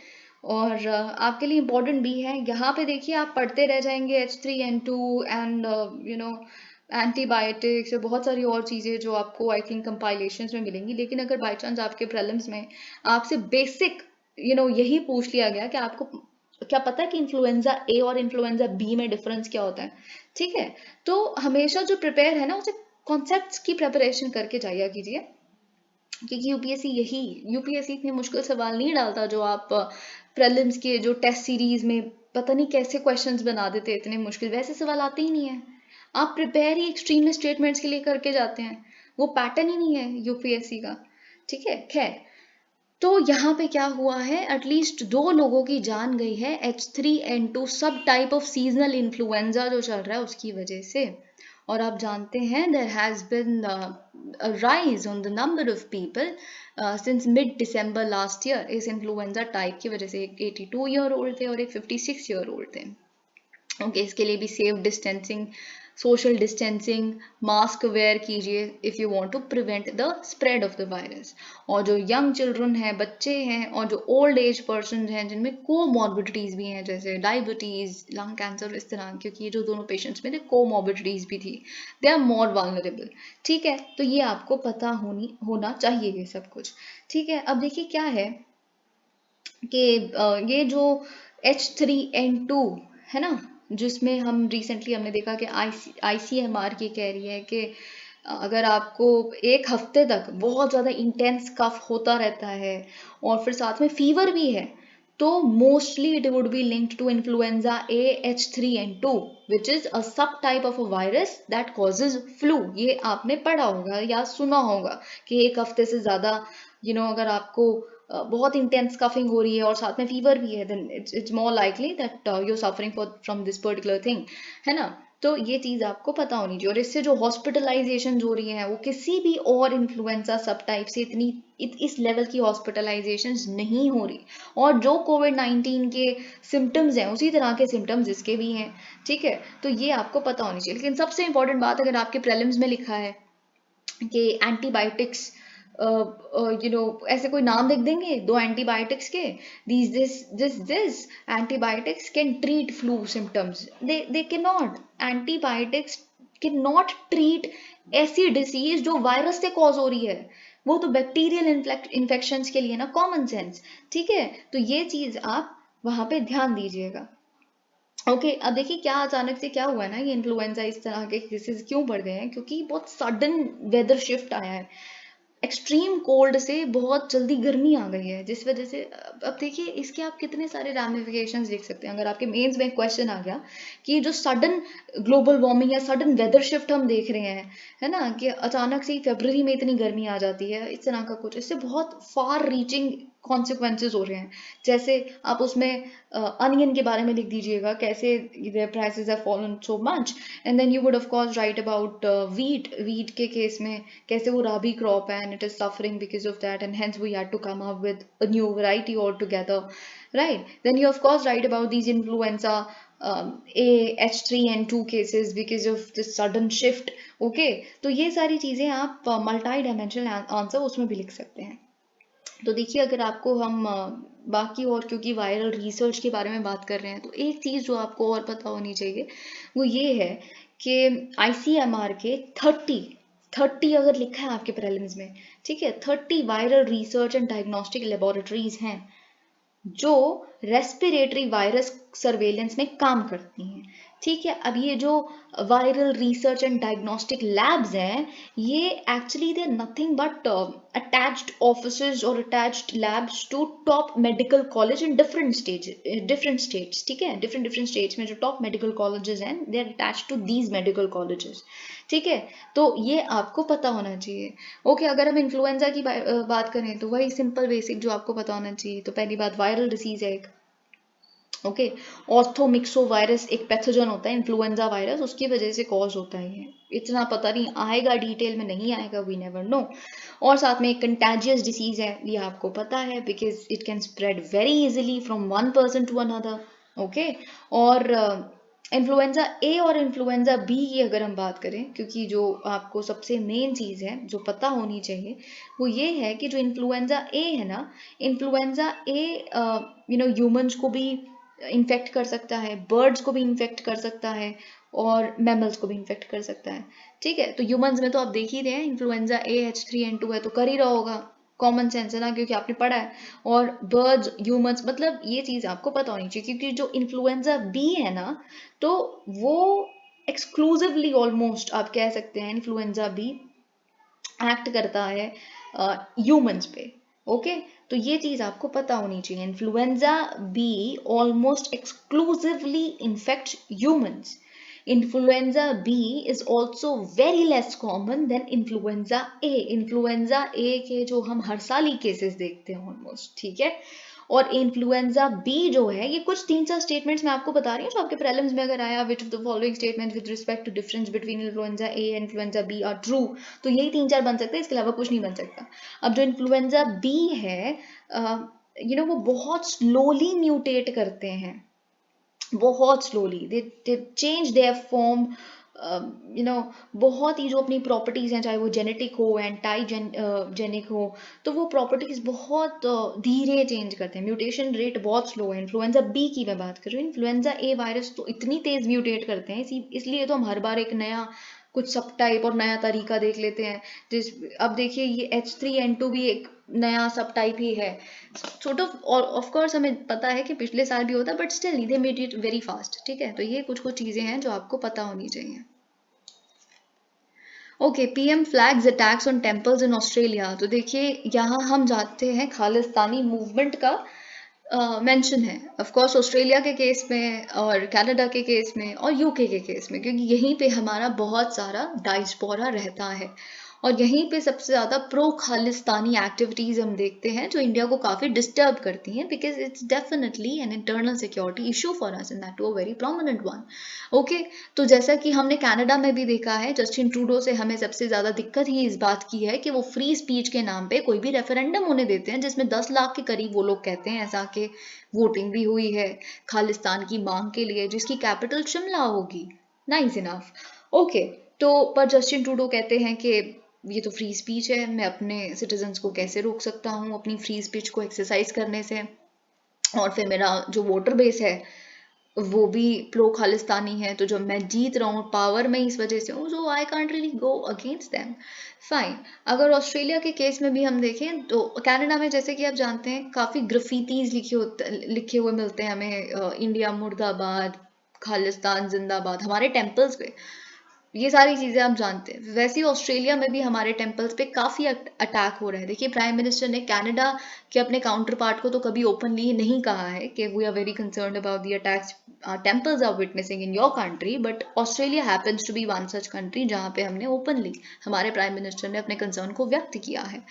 और आपके लिए इम्पोर्टेंट भी है। यहाँ पे देखिए आप पढ़ते रह जाएंगे H3N2 एंड एंटीबायोटिक्स और बहुत सारी और चीज़ें जो आपको आई थिंक कंपाइलेशंस में मिलेंगी। लेकिन अगर बाई चांस आपके प्रीलिम्स में आपसे बेसिक यही पूछ लिया गया कि आपको क्या पता है कि इन्फ्लुएंजा ए और इन्फ्लुएंजा बी में डिफरेंस क्या होता है। ठीक है, तो हमेशा जो प्रिपेयर है ना उसे कॉन्सेप्ट्स की प्रिपरेशन करके जाया कीजिए, क्योंकि यूपीएससी इतने मुश्किल सवाल नहीं डालता जो आप प्रीलिम्स के जो टेस्ट सीरीज में पता नहीं कैसे क्वेश्चंस बना देते इतने मुश्किल, वैसे सवाल आते ही नहीं है। आप प्रिपेयर ही एक्सट्रीम स्टेटमेंट्स के लिए करके जाते हैं, वो पैटर्न ही नहीं है यूपीएससी का। ठीक है, खैर, तो यहाँ पे क्या हुआ है, एटलीस्ट 2 लोगों की जान गई है H3N2 सब टाइप ऑफ सीजनल इन्फ्लुएंजा जो चल रहा है उसकी वजह से। और आप जानते हैं there has been a rise on the number of people since mid December last year इस इन्फ्लुएंजा टाइप की वजह से। एक 82 ईयर ओल्ड थे और एक 56 ईयर ओल्ड थे। ओके, इसके लिए भी safe distancing, social distancing, mask wear कीजिए if you want to prevent the spread of the virus. और जो यंग चिल्ड्रन हैं, बच्चे हैं, और जो ओल्ड एज पर्सन हैं जिनमें कोमॉर्बिडिटीज़ भी हैं जैसे डायबिटीज़, लंग कैंसर, इस तरह, क्योंकि ये जो दोनों पेशेंट्स में थे कोमॉर्बिडिटीज़ भी थी, दे आर मोर वालनरेबल। ठीक है, तो ये आपको पता होना चाहिए ये सब कुछ। ठीक है, अब देखिए क्या है कि ये जो H3N2 है ना, जिसमें हम रिसेंटली हमने देखा कि ICMR की कह रही है कि अगर आपको एक हफ्ते तक बहुत ज़्यादा इंटेंस कफ होता रहता है और फिर साथ में फीवर भी है तो mostly it would be linked to influenza A H3N2 which is a sub type of a virus that causes flu. ये आपने पढ़ा होगा या सुना होगा कि एक हफ्ते से ज़्यादा अगर आपको बहुत इंटेंस कफिंग हो रही है और साथ में फीवर भी है, then it's more likely that you are suffering from this particular thing, है ना। तो ये चीज़ आपको पता होनी चाहिए। और इससे जो हॉस्पिटलाइजेशन हो रही हैं वो किसी भी और इन्फ्लुएंजा सब टाइप से इस लेवल की हॉस्पिटलाइजेशन नहीं हो रही। और जो कोविड-19 के सिम्टम्स हैं उसी तरह के सिम्टम्स इसके भी हैं, ठीक है। तो ये आपको पता होनी चाहिए। लेकिन सबसे इंपॉर्टेंट बात, अगर आपके प्रीलिम्स में लिखा है कि एंटीबायोटिक्स, ऐसे कोई नाम लिख देंगे दो एंटीबायोटिक्स के, this antibiotics can treat flu symptoms, they can not. Antibiotics can not treat ऐसी डिसीज जो वायरस से कॉज हो रही है, वो तो बैक्टीरियल इन्फेक्शंस के लिए ना, कॉमन सेंस, ठीक है। तो ये चीज आप वहां पे ध्यान दीजिएगा। ओके, अब देखिए क्या अचानक से क्या हुआ है ना, ये इन्फ्लुएंजा इस तरह के केसेस क्यों बढ़ गए हैं, क्योंकि बहुत सडन वेदर शिफ्ट आया है। एक्सट्रीम कोल्ड से बहुत जल्दी गर्मी आ गई है, जिस वजह से अब देखिए इसके आप कितने सारे रैमिफिकेशंस देख सकते हैं। अगर आपके मेंस में क्वेश्चन आ गया कि जो सडन ग्लोबल वार्मिंग या सडन वेदर शिफ्ट हम देख रहे हैं, है ना, कि अचानक से ही फरवरी में इतनी गर्मी आ जाती है, इस तरह का कुछ, इससे बहुत फार रीचिंग कॉन्सिक्वेंसेज हो रहे हैं। जैसे आप उसमें अनियन के बारे में लिख दीजिएगा, कैसे their prices have fallen so much, and then you would of course write about wheat के केस में कैसे वो rabi crop है and it is suffering because of that, and hence we had to come up with a new variety altogether, right? Then you of course write about these influenza H3N2 cases because of this sudden shift, okay? तो ये सारी चीजें आप multi dimensional answer उसमें भी लिख सकते हैं। तो देखिए अगर आपको हम बाकी और, क्योंकि वायरल रिसर्च के बारे में बात कर रहे हैं, तो एक चीज़ जो आपको और पता होनी चाहिए वो ये है कि ICMR के 30 अगर लिखा है आपके प्रीलिम्स में, ठीक है, 30 viral research and diagnostic laboratories हैं जो रेस्पिरेटरी वायरस सर्वेलेंस में काम करती हैं, ठीक है। अब ये जो viral research and diagnostic labs हैं, ये actually they nothing but attached offices और attached labs to top medical college in different states, ठीक है। डिफरेंट स्टेट्स में जो टॉप मेडिकल कॉलेजेस हैं, they are attached to these medical colleges, ठीक है। तो ये आपको पता होना चाहिए। ओके, अगर हम इन्फ्लुएंजा की बात करें तो वही सिंपल बेसिक जो आपको पता होना चाहिए। तो पहली बात, वायरल डिसीज है एक, ओके। ऑर्थोमिक्सो वायरस एक पैथोजन होता है, इन्फ्लुएंजा वायरस, उसकी वजह से कॉज होता है ये। इतना पता नहीं, आएगा डिटेल में नहीं आएगा, वी नेवर नो। और साथ में एक कंटेजियस डिसीज है, ये आपको पता है, because it can spread very easily from one person to another, okay. और इन्फ्लुएंजा ए और इन्फ्लुएंजा बी की अगर हम बात करें, क्योंकि जो आपको सबसे मेन चीज़ है जो पता होनी चाहिए वो ये है कि जो इन्फ्लुएंजा ए है ना, इन्फ्लुएंजा ए ह्यूमंस को भी इन्फेक्ट कर सकता है, बर्ड्स को भी इन्फेक्ट कर सकता है, और मैमल्स को भी इन्फेक्ट कर सकता है, ठीक है। तो ह्यूमंस में तो आप देख ही रहे हैं, इन्फ्लुएंजा ए H3N2 है तो कर ही रहा होगा, कॉमन सेंस है ना, क्योंकि आपने पढ़ा है। और बर्ड्स, ह्यूमंस, मतलब ये चीज़ आपको पता होनी चाहिए, क्योंकि जो इन्फ्लुएंजा बी है ना, तो वो एक्सक्लूसिवली ऑलमोस्ट आप कह सकते हैं इन्फ्लुएंजा बी एक्ट करता है ह्यूमंस पे, ओके। तो ये चीज आपको पता होनी चाहिए, influenza B almost exclusively infect humans. Influenza B is also very less common than influenza A. Influenza A के जो हम हर साल ही केसेस देखते हैं ऑलमोस्ट, ठीक है। और इन्फ्लुएंजा बी जो है, ये कुछ 3-4 स्टेटमेंट्स मैं आपको बता रही हूँ जो आपके प्रीलिम्स में अगर आया, which of the following statement with respect to difference between influenza A and influenza B are true, तो यही 3-4 बन सकते हैं, इसके अलावा कुछ नहीं बन सकता। अब जो इन्फ्लुएंजा बी है, वो बहुत स्लोली म्यूटेट करते हैं, बहुत slowly they change their form, बहुत ही जो अपनी प्रॉपर्टीज हैं, चाहे वो जेनेटिक हो, जेनिक हो, तो वो प्रॉपर्टीज बहुत धीरे चेंज करते हैं, म्यूटेशन रेट बहुत स्लो है। इन्फ्लुएंजा बी की मैं बात कर रही हूँ, इन्फ्लुएंजा ए वायरस तो इतनी तेज म्यूटेट करते हैं, इसलिए तो हम हर बार एक नया कुछ सब टाइप और नया तरीका देख लेते हैं। अब देखिए ये H3N2 भी एक नया सब टाइप ही है, छोटो, और ऑफ कोर्स हमें पता है कि पिछले साल भी होता, but still they made it very fast, ठीक है। तो ये कुछ चीजें हैं जो आपको पता होनी चाहिए। Okay, PM flags attacks on temples in Australia. तो देखिए यहाँ हम जाते हैं खालिस्तानी मूवमेंट का मेंशन है, ऑफ कोर्स ऑस्ट्रेलिया के केस में और कनाडा के केस में और UK के केस में, क्योंकि यहीं पे हमारा बहुत सारा डायस्पोरा रहता है। और यहीं पे सबसे ज़्यादा प्रो खालिस्तानी एक्टिविटीज़ हम देखते हैं जो इंडिया को काफ़ी डिस्टर्ब करती हैं, because it's definitely an internal security issue for us and that too a very prominent one. Okay, तो जैसा कि हमने कनाडा में भी देखा है, जस्टिन ट्रूडो से हमें सबसे ज़्यादा दिक्कत ही इस बात की है कि वो फ्री स्पीच के नाम पे कोई भी रेफरेंडम होने देते हैं जिसमें 10 लाख के करीब वो लोग कहते हैं ऐसा कि वोटिंग भी हुई है खालिस्तान की मांग के लिए जिसकी कैपिटल शिमला होगी। Nice enough. ओके, तो पर जस्टिन ट्रूडो कहते हैं कि ये तो फ्री स्पीच है, मैं अपने सिटीजन्स को कैसे रोक सकता हूँ अपनी फ्री स्पीच को एक्सरसाइज करने से, और फिर मेरा जो वोटर बेस है वो भी प्रो खालिस्तानी है, तो जब मैं जीत रहा हूँ पावर में इस वजह से हूँ, so I can't really go against them. Fine. अगर ऑस्ट्रेलिया के केस में भी हम देखें तो कनाडा में जैसे कि आप जानते हैं काफ़ी ग्राफिटीज लिखे हुए मिलते हैं हमें, इंडिया मुर्दाबाद, खालिस्तान जिंदाबाद हमारे टेम्पल्स पे। ये सारी चीज़ें आप जानते हैं। वैसे ही ऑस्ट्रेलिया में भी हमारे टेम्पल्स पे काफ़ी अटैक हो रहे हैं। देखिए, प्राइम मिनिस्टर ने कनाडा के अपने काउंटर पार्ट को तो कभी ओपनली नहीं कहा है कि we are very concern about the attacks temples are witnessing in your country, but Australia happens to be one such country जहाँ पे हमने ओपनली हमारे प्राइम मिनिस्टर ने अपने कंसर्न को व्यक्त किया है।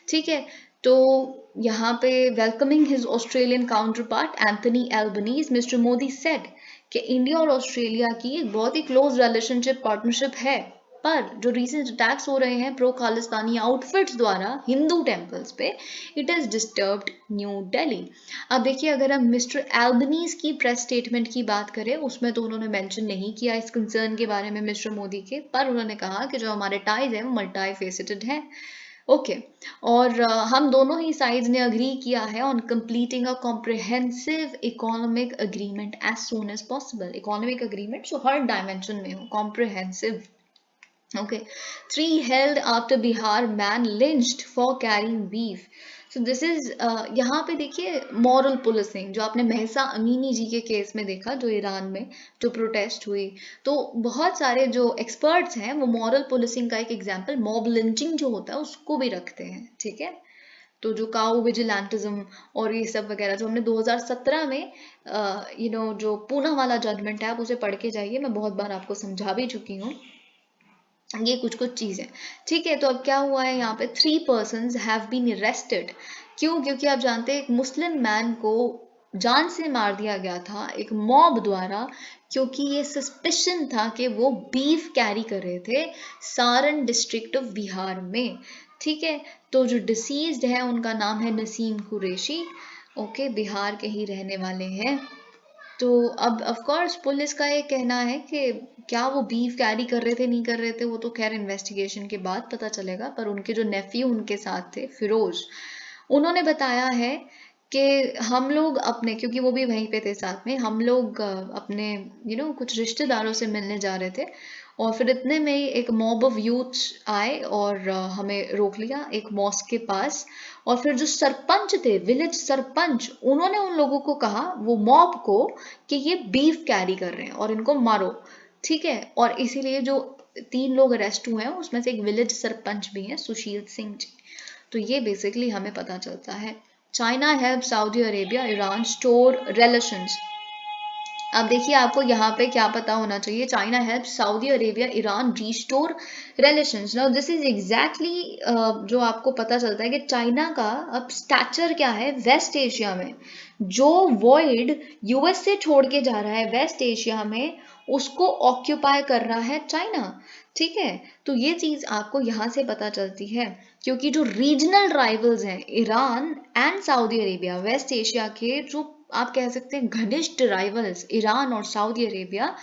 ठीक है, तो यहाँ पे welcoming his Australian counter part Anthony Albanese, mister Modi said कि इंडिया और ऑस्ट्रेलिया की एक बहुत ही क्लोज रिलेशनशिप पार्टनरशिप है, पर जो रिसेंट अटैक्स हो रहे हैं प्रो खालिस्तानी आउटफिट्स द्वारा हिंदू टेम्पल्स पे, it has disturbed new Delhi. अब देखिए, अगर हम मिस्टर एल्बनीज की प्रेस स्टेटमेंट की बात करें उसमें तो उन्होंने मेंशन नहीं किया इस कंसर्न के बारे में मिस्टर मोदी के, पर उन्होंने कहा कि जो हमारे टाइज हैं वो मल्टी फेसेटेड हैं। ओके, और हम दोनों ही साइड्स ने अग्री किया है on completing a comprehensive economic agreement as soon as possible. Economic agreement जो हर डायमेंशन में हो, comprehensive. Okay, three held after Bihar man lynched for carrying beef. So this is यहाँ पे देखिए मॉरल पुलिसिंग जो आपने महसा अमीनी जी के केस में देखा, जो ईरान में जो प्रोटेस्ट हुई, तो बहुत सारे जो एक्सपर्ट्स हैं वो मॉरल पुलिसिंग का एक एग्जांपल मॉब लिंचिंग जो होता है उसको भी रखते हैं। ठीक है, तो जो काउ विजिलेंटिज्म और ये सब वगैरह जो हमने 2017 में जो पूना वाला जजमेंट है आप उसे पढ़ के जाइए, मैं बहुत बार आपको समझा भी चुकी हूँ ये कुछ कुछ चीजें। ठीक है, तो अब क्या हुआ है यहाँ पे 3 persons हैव बीन अरेस्टेड। क्यों? क्योंकि आप जानते हैं एक मुस्लिम मैन को जान से मार दिया गया था एक मॉब द्वारा, क्योंकि ये सस्पिशन था कि वो बीफ कैरी कर रहे थे सारण डिस्ट्रिक्ट ऑफ बिहार में। ठीक है, तो जो डिसीज्ड है उनका नाम है नसीम कुरैशी। ओके, बिहार के ही रहने वाले हैं। तो अब ऑफ कोर्स पुलिस का ये कहना है कि क्या वो बीफ कैरी कर रहे थे नहीं कर रहे थे वो तो खैर इन्वेस्टिगेशन के बाद पता चलेगा, पर उनके जो नेफ्यू उनके साथ थे फिरोज, उन्होंने बताया है कि हम लोग अपने, क्योंकि वो भी वहीं पे थे साथ में, हम लोग अपने कुछ रिश्तेदारों से मिलने जा रहे थे और फिर इतने में ही एक मॉब ऑफ यूथ आए और हमें रोक लिया एक मॉस्क के पास। और फिर जो सरपंच थे, विलेज सरपंच, उन्होंने उन लोगों को कहा, वो मॉब को, कि ये बीफ कैरी कर रहे हैं और इनको मारो। ठीक है, और इसीलिए जो 3 लोग अरेस्ट हुए हैं उसमें से एक विलेज सरपंच भी हैं, सुशील सिंह जी। तो ये बेसिकली हमें पता चलता है। China help Saudi Arabia Iran store relations. अब देखिए, आपको यहाँ पे क्या पता होना चाहिए, China help Saudi Arabia Iran restore relations. Now this is exactly जो आपको पता चलता है कि चाइना का अब स्टैचर क्या है वेस्ट एशिया में। जो वॉइड यूएस से छोड़ के जा रहा है वेस्ट एशिया में, उसको ऑक्यूपाई कर रहा है चाइना। ठीक है, तो ये चीज आपको यहाँ से पता चलती है, क्योंकि जो रीजनल राइवल्स हैं Iran and Saudi Arabia, West Asia के जो आप कह सकते हैं घनिष्ठ राइवल्स ईरान और सऊदी अरेबिया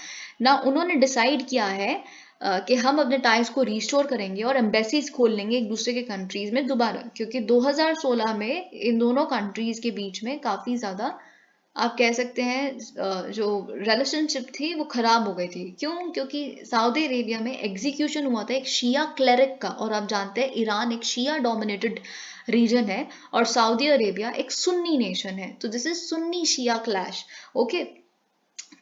ना, उन्होंने डिसाइड किया है कि हम अपने टाइज को रिस्टोर करेंगे और एम्बेसीज खोल लेंगे एक दूसरे के कंट्रीज में दोबारा, क्योंकि 2016 में इन दोनों कंट्रीज के बीच में काफी ज्यादा आप कह सकते हैं जो रिलेशनशिप थी वो खराब हो गई थी। क्यों? क्योंकि सऊदी अरेबिया में एग्जीक्यूशन हुआ था एक शिया क्लेरिक का, और आप जानते हैं ईरान एक शिया डोमिनेटेड रीजन है और सऊदी अरेबिया एक सुन्नी नेशन है, तो this is Sunni Shia clash. Okay,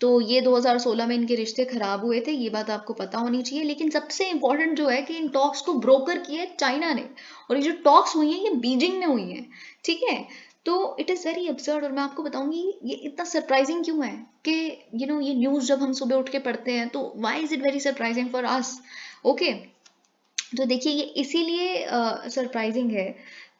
तो ये 2016 में इनके रिश्ते खराब हुए थे, ये बात आपको पता होनी चाहिए। लेकिन सबसे इंपॉर्टेंट जो है कि इन टॉक्स को ब्रोकर किया चाइना ने, और ये जो टॉक्स हुई हैं ये बीजिंग में हुई हैं। ठीक है, तो इट इज़ वेरी अब्सर्ड, और मैं आपको बताऊंगी ये इतना सरप्राइजिंग क्यों है कि ये न्यूज़ जब हम सुबह उठ के पढ़ते हैं तो why is it very surprising for us. Okay, तो देखिए ये इसीलिए सरप्राइजिंग है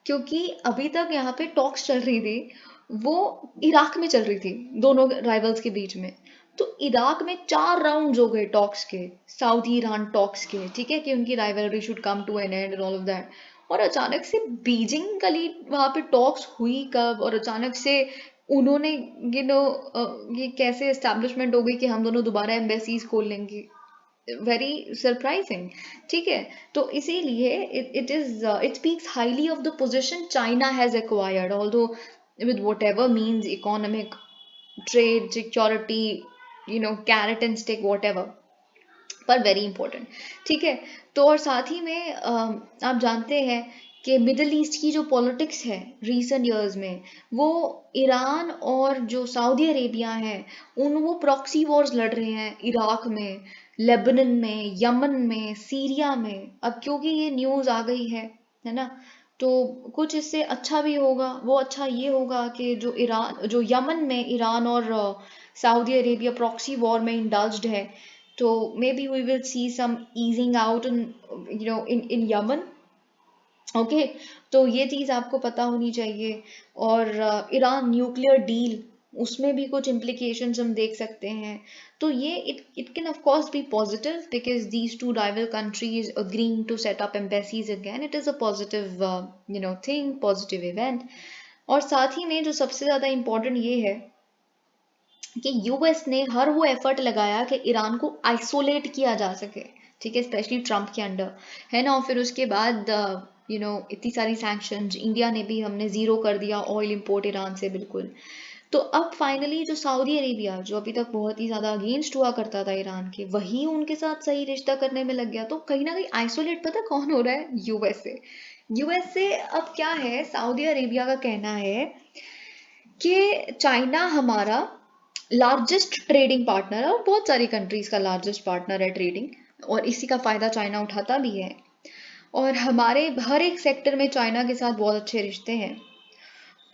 क्योंकि अभी तक यहाँ पे टॉक्स चल रही थी, वो इराक में चल रही थी दोनों राइवल्स के बीच में। तो इराक में 4 राउंड हो गए टॉक्स के, सऊदी ईरान टॉक्स के, ठीक है, कि उनकी rivalry should come to an end and all of that. और अचानक से बीजिंग का लीड वहाँ पे टॉक्स हुई कब, और अचानक से उन्होंने यू नो ये कैसे एस्टैब्लिशमेंट हो गई कि हम दोनों दोबारा एम्बेसीज खोल लेंगे। वेरी सरप्राइजिंग, ठीक है। तो इसीलिए it speaks highly of the position China has acquired, although with whatever means, economic, trade, security, carrot and stick, whatever, पर वेरी इंपॉर्टेंट, ठीक है। तो और साथ ही में आप जानते हैं कि मिडल ईस्ट की जो पॉलिटिक्स है रीसेंट ईयर्स में, वो ईरान और जो सऊदी अरेबिया है वो प्रॉक्सी वॉर्स लड़ रहे हैं इराक में, लेबनन में, यमन में, सीरिया में। अब क्योंकि ये न्यूज़ आ गई है ना, तो कुछ इससे अच्छा भी होगा। वो अच्छा ये होगा कि जो यमन में ईरान और सऊदी अरेबिया प्रॉक्सी वॉर में इंडल्ज्ड है, तो maybe we will see some easing out in Yemen, okay. तो ये चीज़ आपको पता होनी चाहिए। और ईरान न्यूक्लियर डील, उसमें भी कुछ implications हम देख सकते हैं। तो ये it can of course be positive because these two rival countries agreeing to set up embassies again, it is a positive thing, positive event। और साथ ही में जो सबसे ज़्यादा इम्पोर्टेंट ये है कि यूएस ने हर वो एफर्ट लगाया कि ईरान को आइसोलेट किया जा सके, ठीक है, स्पेशली ट्रम्प के अंडर, है ना। और फिर उसके बाद इतनी सारी सैंक्शंस, इंडिया ने भी, हमने ज़ीरो कर दिया ऑयल इंपोर्ट ईरान से बिल्कुल। तो अब फाइनली जो सऊदी अरेबिया, जो अभी तक बहुत ही ज़्यादा अगेंस्ट हुआ करता था ईरान के, वही उनके साथ सही रिश्ता करने में लग गया। तो कहीं ना कहीं आइसोलेट पता कौन हो रहा है? यूएसए। यूएसए अब क्या है, सऊदी अरेबिया का कहना है कि चाइना हमारा लार्जेस्ट ट्रेडिंग पार्टनर है, और बहुत सारी कंट्रीज का लार्जेस्ट पार्टनर है ट्रेडिंग, और इसी का फ़ायदा चाइना उठाता भी है। और हमारे हर एक सेक्टर में चाइना के साथ बहुत अच्छे रिश्ते हैं।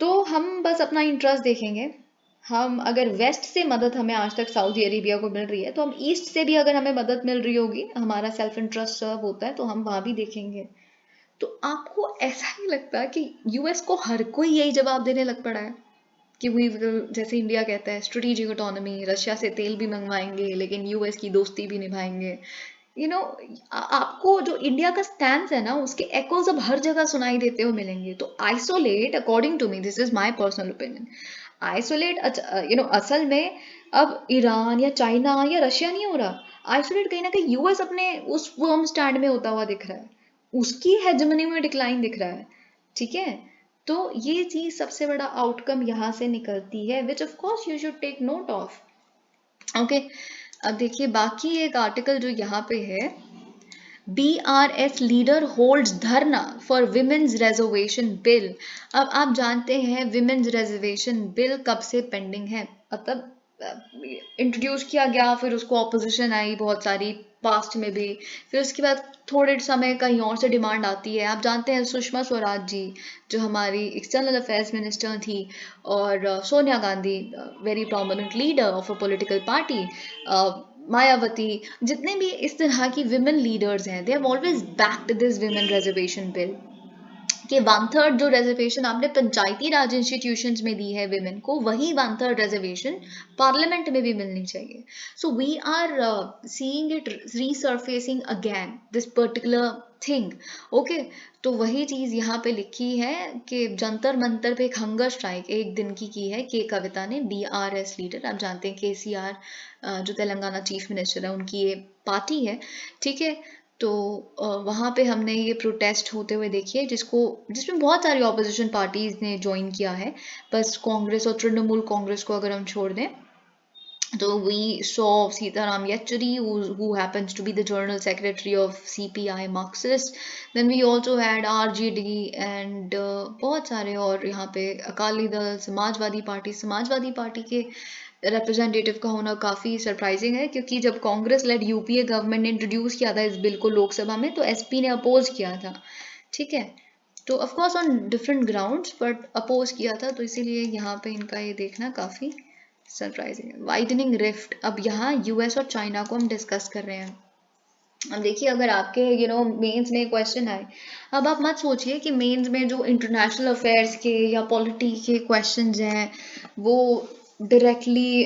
तो हम बस अपना इंटरेस्ट देखेंगे। हम अगर वेस्ट से मदद हमें आज तक सऊदी अरेबिया को मिल रही है, तो हम ईस्ट से भी अगर हमें मदद मिल रही होगी, हमारा सेल्फ इंटरेस्ट सर्व होता है, तो हम वहाँ भी देखेंगे। तो आपको ऐसा ही लगता है कि यूएस को हर कोई यही जवाब देने लग पड़ा है कि वी विल, जैसे इंडिया कहता है स्ट्रेटेजिक ऑटोनॉमी, रशिया से तेल भी मंगवाएंगे लेकिन यूएस की दोस्ती भी निभाएंगे, यू नो आपको जो इंडिया का स्टैंड है ना, उसके एकोज अब हर जगह सुनाई देते हुए मिलेंगे। तो isolate, according to me, this is my personal opinion, isolate असल में अब ईरान या चाइना या रशिया नहीं हो रहा। आइसोलेट कहीं ना कहीं यूएस अपने उस फर्म स्टैंड में होता हुआ दिख रहा है, उसकी हेजेमनी में डिक्लाइन दिख रहा है, ठीक है। तो ये चीज सबसे बड़ा आउटकम यहाँ से निकलती है, which of course you should take note of, okay. अब देखिए बाकी एक आर्टिकल जो यहाँ पे है, BRS लीडर होल्ड्स धरना फॉर विमेन्स रिजर्वेशन बिल। अब आप जानते हैं विमेन्स रिजर्वेशन बिल कब से पेंडिंग है, मतलब इंट्रोड्यूस किया गया, फिर उसको ऑपोजिशन आई बहुत सारी पास्ट में भी, फिर उसके बाद थोड़े समय कहीं और से डिमांड आती है। आप जानते हैं सुषमा स्वराज जी, जो हमारी एक्सटर्नल अफेयर्स मिनिस्टर थी, और Sonia Gandhi, very prominent leader of a political party, Mayawati, जितने भी इस तरह की विमेन लीडर्स हैं, they have always backed this women reservation bill कि 1/3 जो रिजर्वेशन आपने पंचायती राज इंस्टीट्यूशंस में दी है विमेन को, वही 1/3 रिजर्वेशन पार्लियामेंट में भी मिलनी चाहिए। So we are seeing it resurfacing again, this particular thing, okay. तो वही चीज यहाँ पे लिखी है कि जंतर मंतर पे एक हंगर स्ट्राइक एक दिन की है के कविता ने, BRS लीडर, आप जानते हैं KCR, जो तेलंगाना चीफ मिनिस्टर है, उनकी ये पार्टी है, ठीक है। तो वहाँ पे हमने ये प्रोटेस्ट होते हुए देखी है, जिसमें बहुत सारी ऑपोजिशन पार्टीज ने ज्वाइन किया है। बस कांग्रेस और तृणमूल कांग्रेस को अगर हम छोड़ दें, तो we saw Sitaram Yechury, who happens to be the general secretary of CPI Marxist, then we also had RJD and बहुत सारे, और यहाँ पे अकाली दल, समाजवादी पार्टी के रिप्रेजेंटेटिव का होना काफ़ी सरप्राइजिंग है, क्योंकि जब कांग्रेस लेड यूपीए गवर्नमेंट ने इंट्रोड्यूस किया था इस बिल को लोकसभा में, तो एसपी ने अपोज किया था, ठीक है। तो of course on different grounds, but oppose किया था, तो इसीलिए यहाँ पे इनका ये देखना काफ़ी सरप्राइजिंग है। वाइडनिंग रिफ्ट, अब यहाँ यूएस और चाइना को हम डिस्कस कर रहे हैं। अब देखिए, अगर आपके मेंस में क्वेश्चन आए, अब आप मत सोचिए कि मेंस में जो इंटरनेशनल अफेयर्स के या पॉलिटी के क्वेश्चंस हैं वो डायरेक्टली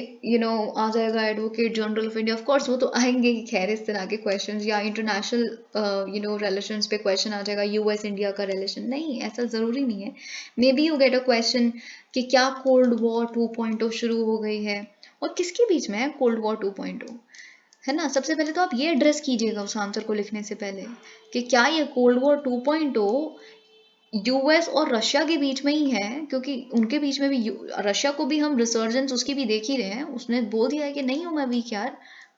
आ जाएगा advocate general of India. Of course वो तो आएंगे ही, खैर इस तरह के क्वेश्चंस, या इंटरनेशनल रिलेशंस पे क्वेश्चन आ जाएगा, यूएस इंडिया का रिलेशन, नहीं ऐसा ज़रूरी नहीं है। May be you get a question कि क्या कोल्ड वॉर 2.0 शुरू हो गई है, और किसके बीच में है कोल्ड वॉर 2.0, है ना। सबसे पहले तो आप ये एड्रेस कीजिएगा उस आंसर को लिखने से पहले कि क्या ये कोल्ड वॉर 2.0 यूएस और रशिया के बीच में ही है, क्योंकि उनके बीच में भी रशिया को भी हम रिसर्जेंस उसकी भी देख ही रहे हैं, उसने बोल दिया है कि नहीं हूँ मैं वीक यार,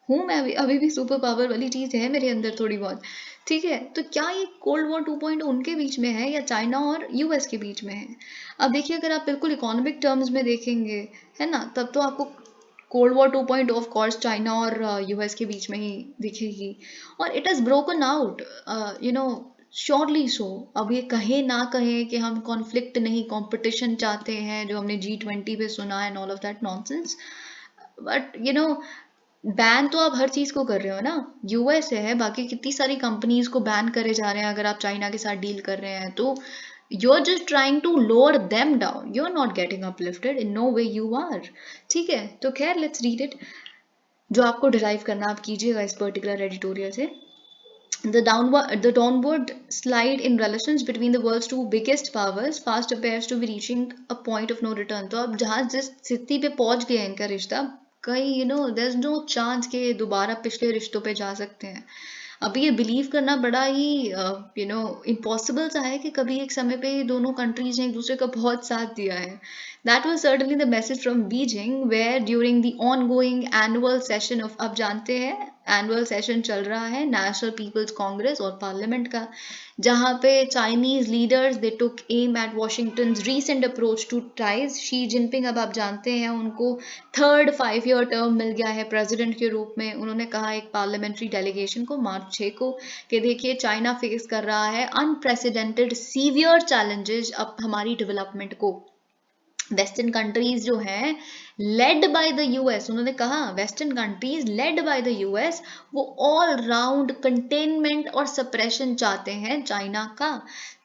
हूँ मैं अभी भी सुपर पावर वाली चीज है मेरे अंदर थोड़ी बहुत, ठीक है। तो क्या ये कोल्ड वॉर 2.0 उनके बीच में है या चाइना और यूएस के बीच में है। अब देखिए, अगर आप बिल्कुल इकोनॉमिक टर्म्स में देखेंगे, है ना, तब तो आपको cold war 2.0 of course China और यूएस के बीच में ही दिखेगी, और it has broken out, you know surely so. अब ये कहे ना कहे कि हम कॉन्फ्लिक्ट नहीं कंपटीशन चाहते हैं, जो हमने G20 पे सुना है, and all of that nonsense, but ban तो आप हर चीज को कर रहे हो ना। यूएस है, बाकी कितनी सारी कंपनीज को बैन करे जा रहे हैं अगर आप चाइना के साथ डील कर रहे हैं तो। you're just trying to lower them down, you're not getting uplifted, in no way you are। ठीक है, तो खैर लेट्स रीड इट। जो आपको डिराइव करना आप कीजिएगा इस पर्टिकुलर एडिटोरियल से। The downward slide in relations between the world's two biggest powers fast appears to be reaching a point of no return। तो अब जहाँ जिस स्थिति पे पहुंच गए हैं इनका रिश्ता, कहीं there's no chance के दोबारा पिछले रिश्तों पे जा सकते हैं। अभी ये बिलीव करना बड़ा ही इम्पॉसिबल सा है कि कभी एक समय पे ये दोनों कंट्रीज ने एक दूसरे का बहुत साथ दिया है। That was certainly the message from Beijing where during the ongoing annual session of, अब जानते हैं एनुअल सेशन चल रहा है नेशनल पीपल्स कांग्रेस और पार्लियामेंट का, जहां पे Chinese leaders they took aim at Washington recent approach to ties. Xi Jinping, अब आप जानते हैं उनको थर्ड 5 ईयर टर्म मिल गया है प्रेसिडेंट के रूप में। उन्होंने कहा एक पार्लियामेंट्री डेलीगेशन को मार्च 6 को कि देखिए चाइना फेस कर रहा है अनप्रेसिडेंटेड सीवियर चैलेंजेस अब हमारी डेवलपमेंट को। वेस्टर्न कंट्रीज जो हैं लेड बाय द यूएस, उन्होंने कहा western countries led by the US वो ऑल राउंड कंटेनमेंट और सप्रेशन चाहते हैं चाइना का।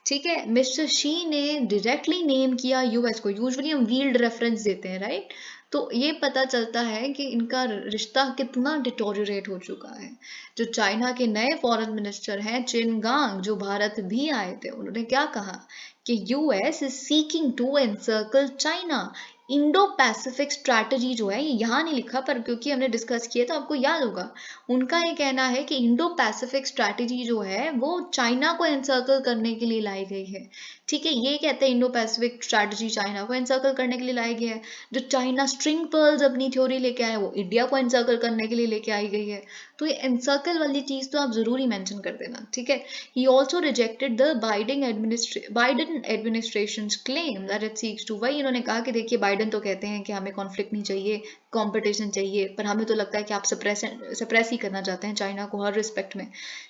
ठीक है, मिस्टर शी ने डायरेक्टली नेम किया यूएस को। यूजुअली हम वील्ड रेफरेंस देते हैं, राइट। तो ये पता चलता है कि इनका रिश्ता कितना डिटोरिएट हो चुका है। जो चाइना के नए फॉरेन मिनिस्टर हैं चिनगांग, जो भारत भी आए थे, उन्होंने क्या कहा कि US is seeking to encircle China. Indo Pacific strategy जो है, ये यहाँ नहीं लिखा पर क्योंकि हमने डिस्कस किया तो आपको याद होगा, उनका ये कहना है कि इंडो पैसिफिक स्ट्रैटेजी जो है वो चाइना को एनसर्कल करने के लिए लाई गई है। ठीक है, ये कहते हैं इंडो पैसिफिक स्ट्रैटेजी चाइना को एनसर्कल करने के लिए लाई गई है। जो चाइना स्ट्रिंग पर्ल्स अपनी थ्योरी लेके आया वो इंडिया को एनसर्कल करने के लिए लेके आई गई है। तो ये एनसर्कल वाली चीज तो आप जरूरी मेंशन कर देना, ठीक है। He also rejected the Biden administration's claim that it seeks to, वही इन्होंने कहा कि देखिए बाइडन तो कहते हैं कि हमें कॉन्फ्लिक्ट नहीं चाहिए, कंपटीशन चाहिए, पर हमें तो लगता है कि आप सप्रेस ही करना चाहते हैं चाइना को हर रिस्पेक्ट में।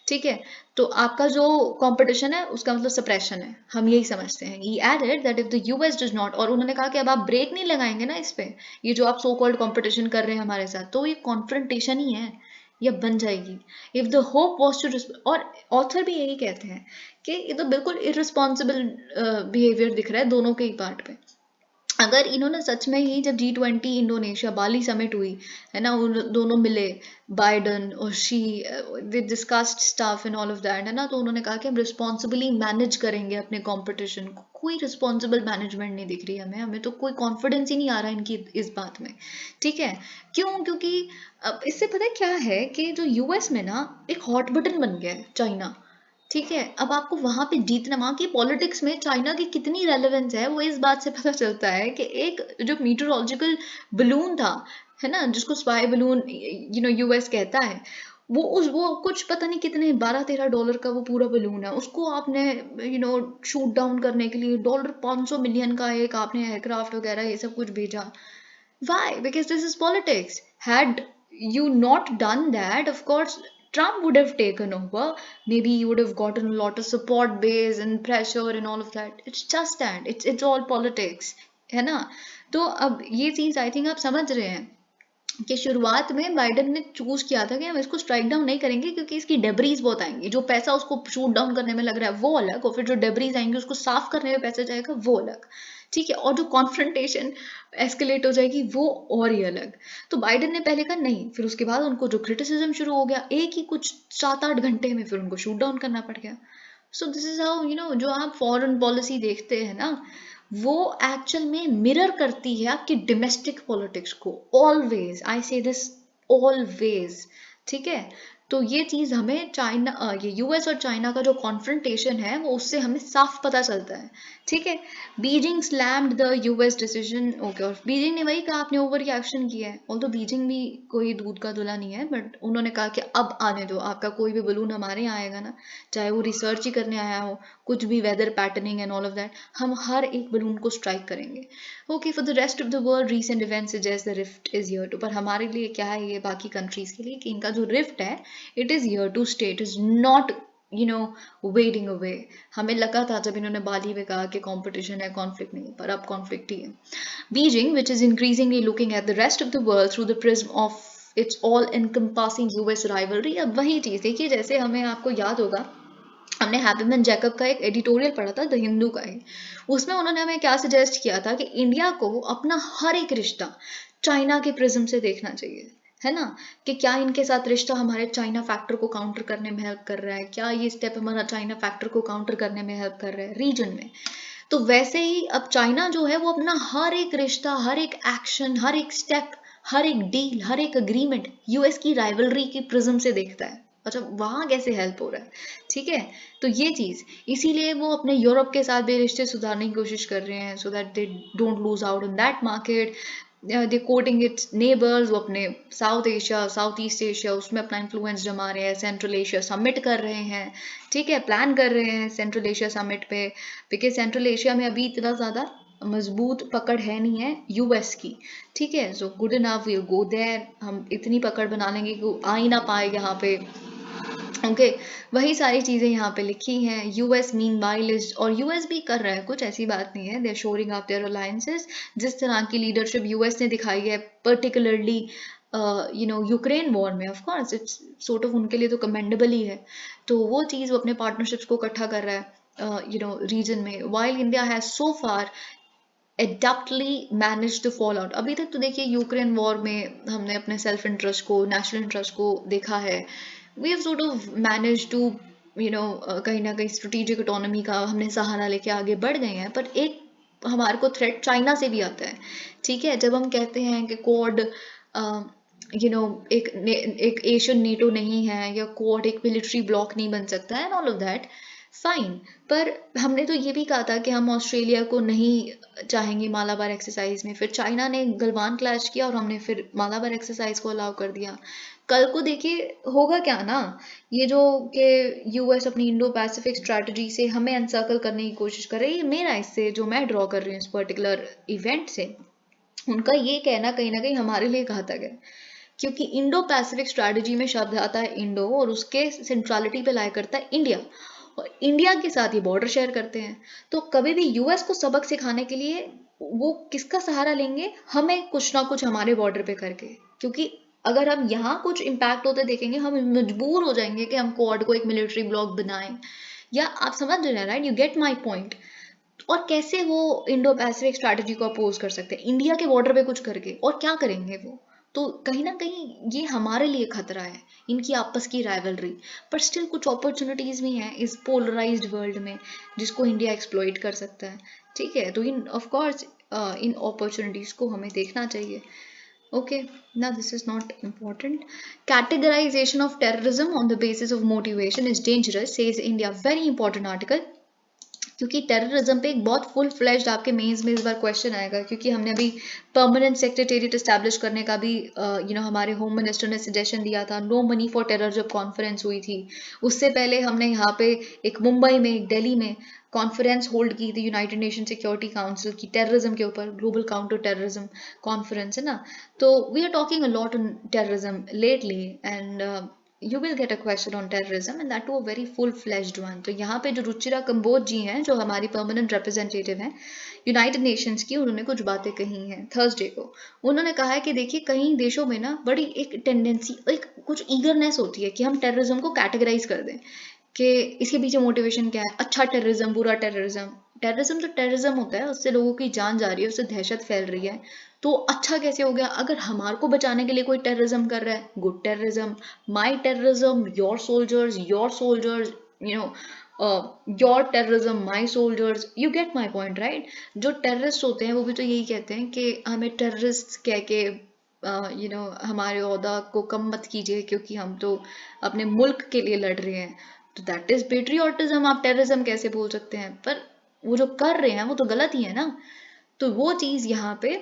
ठीक है, तो आपका जो कंपटीशन है उसका मतलब सप्रेशन है, हम यही समझते हैं। He added that if the US does not, और उन्होंने कहा कि अब आप ब्रेक नहीं लगाएंगे ना इस पे, ये जो आप सो कॉल्ड कंपटीशन कर रहे हैं हमारे साथ, तो ये कॉन्फ्रंटेशन ही है, या बन जाएगी। If the hope was to, और ऑथर भी यही कहते हैं कि ये तो बिल्कुल इररिस्पॉन्सिबल बिहेवियर दिख रहा है दोनों के ही पार्ट पे। अगर इन्होंने सच में ही, जब G20 इंडोनेशिया बाली समिट हुई है ना, उन दोनों मिले बाइडन और she, they discussed stuff and all of that, है ना, तो उन्होंने कहा कि हम रिस्पॉन्सिबली मैनेज करेंगे अपने कंपटीशन को। कोई रिस्पॉन्सिबल मैनेजमेंट नहीं दिख रही हमें, हमें तो कोई कॉन्फिडेंस ही नहीं आ रहा है इनकी इस बात में। ठीक है, क्यों? क्योंकि अब इससे पता है क्या है कि जो यूएस में ना एक हॉट बटन बन गया है चाइना। ठीक है, अब आपको वहां पे जीतना, वहां की पॉलिटिक्स में चाइना की कितनी रेलेवेंस है वो इस बात से पता चलता है कि एक जो मीटरोलॉजिकल बलून था, है ना, जिसको स्पाई बलून यूएस कहता है, वो कुछ पता नहीं कितने $12-13 का वो पूरा बलून है, उसको आपने शूट डाउन करने के लिए $500 मिलियन का एक आपने एयरक्राफ्ट वगैरह ये सब कुछ भेजा। Why? Because this is politics. Had you not done that, of course, Trump would have taken over. Maybe he would have gotten a lot of support base and pressure and all of that. It's just that. It's all politics. है ना? तो अब ये चीज I think आप समझ रहे हैं। कि शुरुआत में बाइडन ने चूज किया था कि हम इसको स्ट्राइक डाउन नहीं करेंगे क्योंकि इसकी डेब्रीज बहुत आएंगी, जो पैसा उसको शूट डाउन करने में लग रहा है वो अलग, और फिर जो डेब्रीज आएंगी उसको साफ करने में पैसा जाएगा वो अलग, ठीक है, और जो कॉन्फ्रंटेशन एस्केलेट हो जाएगी वो और ही अलग। तो बाइडन ने पहले कहा नहीं, फिर उसके बाद उनको जो क्रिटिसिज्म शुरू हो गया एक ही कुछ 7-8 घंटे में, फिर उनको शूट डाउन करना पड़ गया। सो दिस इज हाउ जो आप फॉरेन पॉलिसी देखते हैं ना, वो एक्चुअल में मिरर करती है आपकी डोमेस्टिक पॉलिटिक्स को, ऑलवेज आई से दिस, ऑलवेज, ठीक है। तो ये चीज हमें चाइना, ये यूएस और चाइना का जो कॉन्फ्रंटेशन है वो उससे हमें साफ पता चलता है, ठीक है। Beijing slammed the US decision, okay, और बीजिंग ने वही कहा आपने ओवर रिएक्शन किया है, ऑल्दो बीजिंग भी कोई दूध का धुला नहीं है, बट उन्होंने कहा कि अब आने दो, आपका कोई भी बलून हमारे यहाँ आएगा ना, चाहे वो रिसर्च ही करने आया हो, कुछ भी weather patterning and all of that, हम हर एक बलून को स्ट्राइक करेंगे। Okay, for the rest of the world recent events suggest the rift is here to, पर हमारे लिए क्या है ये बाकी कंट्रीज के लिए कि इनका जो रिफ्ट है it is here to stay, it is not wading away. हमें लगा था जब इन्होंने बाली में कहा कि कंपटीशन है, कॉन्फ्लिक्ट नहीं, पर अब कॉन्फ्लिक्ट ही है। Beijing which is increasingly looking at the rest of the world through the prism of its all encompassing US rivalry. अब वही चीज देखिए, जैसे हमें आपको याद होगा हमने हैप्पीमैन जैकब का एक एडिटोरियल पढ़ा था द हिंदू का ही, उसमें उन्होंने हमें क्या सजेस्ट किया था कि इंडिया को अपना हर एक रिश्ता चाइना के प्रिज्म से देखना चाहिए, है ना, कि क्या इनके साथ रिश्ता हमारे चाइना फैक्टर को काउंटर करने में हेल्प कर रहा है, क्या ये स्टेप हमारा चाइना फैक्टर को काउंटर करने में हेल्प कर रहा है रीजन में। तो वैसे ही अब चाइना जो है वो अपना हर एक रिश्ता, हर एक एक्शन, हर एक स्टेप, हर एक डील, हर एक अग्रीमेंट यूएस की राइवलरी की प्रिज्म से देखता है। अच्छा, वहां कैसे हेल्प हो रहा है, ठीक है। तो ये चीज, इसीलिए वो अपने यूरोप के साथ भी रिश्ते सुधारने की कोशिश कर रहे हैं, so that they don't lose out in that market. They coating it's neighbours, वो अपने south Asia, south east Asia, उसमें अपना इन्फ्लुएंस जमा रहे हैं, सेंट्रल एशिया समिट कर रहे हैं, ठीक है, प्लान कर रहे हैं सेंट्रल एशिया समिट पे, बिकॉज सेंट्रल एशिया में अभी इतना ज़्यादा मजबूत पकड़ है नहीं है यूएस की, ठीक है। So good enough we'll go there, हम इतनी पकड़ बना लेंगे कि वो आ ही ना पाए यहाँ पे, ओके। वही सारी चीज़ें यहाँ पे लिखी हैं। यूएस मीन वाइल इज, और यूएस भी कर रहा है कुछ, ऐसी बात नहीं है, they are shoring up their alliances. जिस तरह की लीडरशिप यूएस ने दिखाई है पर्टिकुलरली यूक्रेन वॉर में, of course it's sort of उनके लिए तो कमेंडेबल ही है। तो वो चीज़ वो अपने पार्टनरशिप्स को इकट्ठा कर रहा है रीजन में, while India has so far adeptly manage the fall out. अभी तक तो देखिए यूक्रेन वॉर में हमने अपने सेल्फ इंटरेस्ट को, नेशनल इंटरेस्ट को देखा है, we have sort of manage to कहीं ना कहीं स्ट्रेटेजिक इकोनॉमी का हमने सहारा लेके आगे बढ़ गए हैं, पर एक हमारे को थ्रेट चाइना से भी आता है, ठीक है। जब हम कहते हैं कि क्वाड एक एशियन नेटो नहीं है, या क्वाड एक मिलिट्री ब्लॉक नहीं बन सकता है, and all of that fine, पर हमने तो ये भी कहा था कि हम ऑस्ट्रेलिया को नहीं चाहेंगे मालाबार एक्सरसाइज में, फिर चाइना ने गलवान क्लैश किया और हमने फिर मालाबार एक्सरसाइज को अलाउ कर दिया। कल को देखिए होगा क्या ना, ये जो कि यूएस अपनी इंडो पैसिफिक स्ट्रैटेजी से हमें अनसर्कल करने की कोशिश कर रही है, मेरा इससे जो मैं ड्रॉ कर रही हूँ इस पर्टिकुलर इवेंट से, उनका ये कहना कहीं ना कहीं हमारे लिए घातक है, क्योंकि इंडो पैसिफिक स्ट्रैटेजी में शब्द आता है इंडो, और उसके सेंट्रलिटी पे लाया करता है इंडिया, और इंडिया के साथ ही बॉर्डर शेयर करते हैं। तो कभी भी यूएस को सबक सिखाने के लिए वो किसका सहारा लेंगे, हमें कुछ ना कुछ हमारे बॉर्डर पे करके, क्योंकि अगर हम यहाँ कुछ इम्पैक्ट होते देखेंगे हम मजबूर हो जाएंगे कि हम क्वाड को एक मिलिट्री ब्लॉक बनाएं, या आप समझ रहे हैं, right, you get my point. और कैसे वो इंडो पैसिफिक स्ट्रैटेजी को अपोज कर सकते हैं इंडिया के बॉर्डर पे कुछ करके, और क्या करेंगे वो। तो कहीं ना कहीं ये हमारे लिए खतरा है, इनकी आपस की राइवलरी, पर स्टिल कुछ अपॉर्चुनिटीज भी हैं इस पोलराइज्ड वर्ल्ड में जिसको इंडिया एक्सप्लॉइट कर सकता है, ठीक है। तो इन ऑफ कोर्स इन अपॉर्चुनिटीज को हमें देखना चाहिए। Okay, now this is not important. Categorization of terrorism on the basis of motivation is dangerous, says India. Very important article. क्योंकि टेररिज्म पे एक बहुत फुल फ्लैश्ड आपके मेंस में इस बार क्वेश्चन आएगा, क्योंकि हमने अभी परमानेंट सेक्रेटेरिएट एस्टैब्लिश करने का भी हमारे होम मिनिस्टर ने सजेशन दिया था, नो मनी फॉर टेरर जब कॉन्फ्रेंस हुई थी, उससे पहले हमने यहाँ पे एक मुंबई में, एक दिल्ली में कॉन्फ्रेंस होल्ड की थी यूनाइटेड नेशन सिक्योरिटी काउंसिल की टेररिज्म के ऊपर, ग्लोबल काउंटर टेररिज्म कॉन्फ्रेंस, है ना। तो we are talking a lot on terrorism lately, and you will get a question on terrorism and that too a very full fledged one. तो यहाँ पे जो रुचिरा कंबोज जी हैं जो हमारी परमानेंट रिप्रेजेंटेटिव हैं यूनाइटेड नेशंस की, उन्होंने कुछ बातें कही हैं थर्सडे को। उन्होंने कहा है कि देखिए कई देशों में ना बड़ी एक टेंडेंसी, एक कुछ ईगरनेस होती है कि हम टेररिज्म को कैटेगराइज कर दें कि इसके पीछे मोटिवेशन क्या है, अच्छा टेररिज्म बुरा टेररिज्म। टेररिज्म तो टेररिज्म होता है, उससे लोगों की जान जा रही है, उससे दहशत फैल रही है, तो अच्छा कैसे हो गया? अगर हमारे को बचाने के लिए कोई टेररिज्म कर रहा है, good terrorism, my terrorism, your soldiers, you know your terrorism, my soldiers, you get my point right. जो टेररिस्ट होते हैं वो भी तो यही कहते हैं कि हमें टेररिस्ट कह के हमारे ओहदा को कम मत कीजिए क्योंकि हम तो अपने मुल्क के लिए लड़ रहे हैं। तो दैट इज पेट्रियोटिज्म। आप टेररिज्म कैसे बोल सकते हैं? पर वो जो कर रहे हैं वो तो गलत ही है ना। तो वो चीज यहाँ पे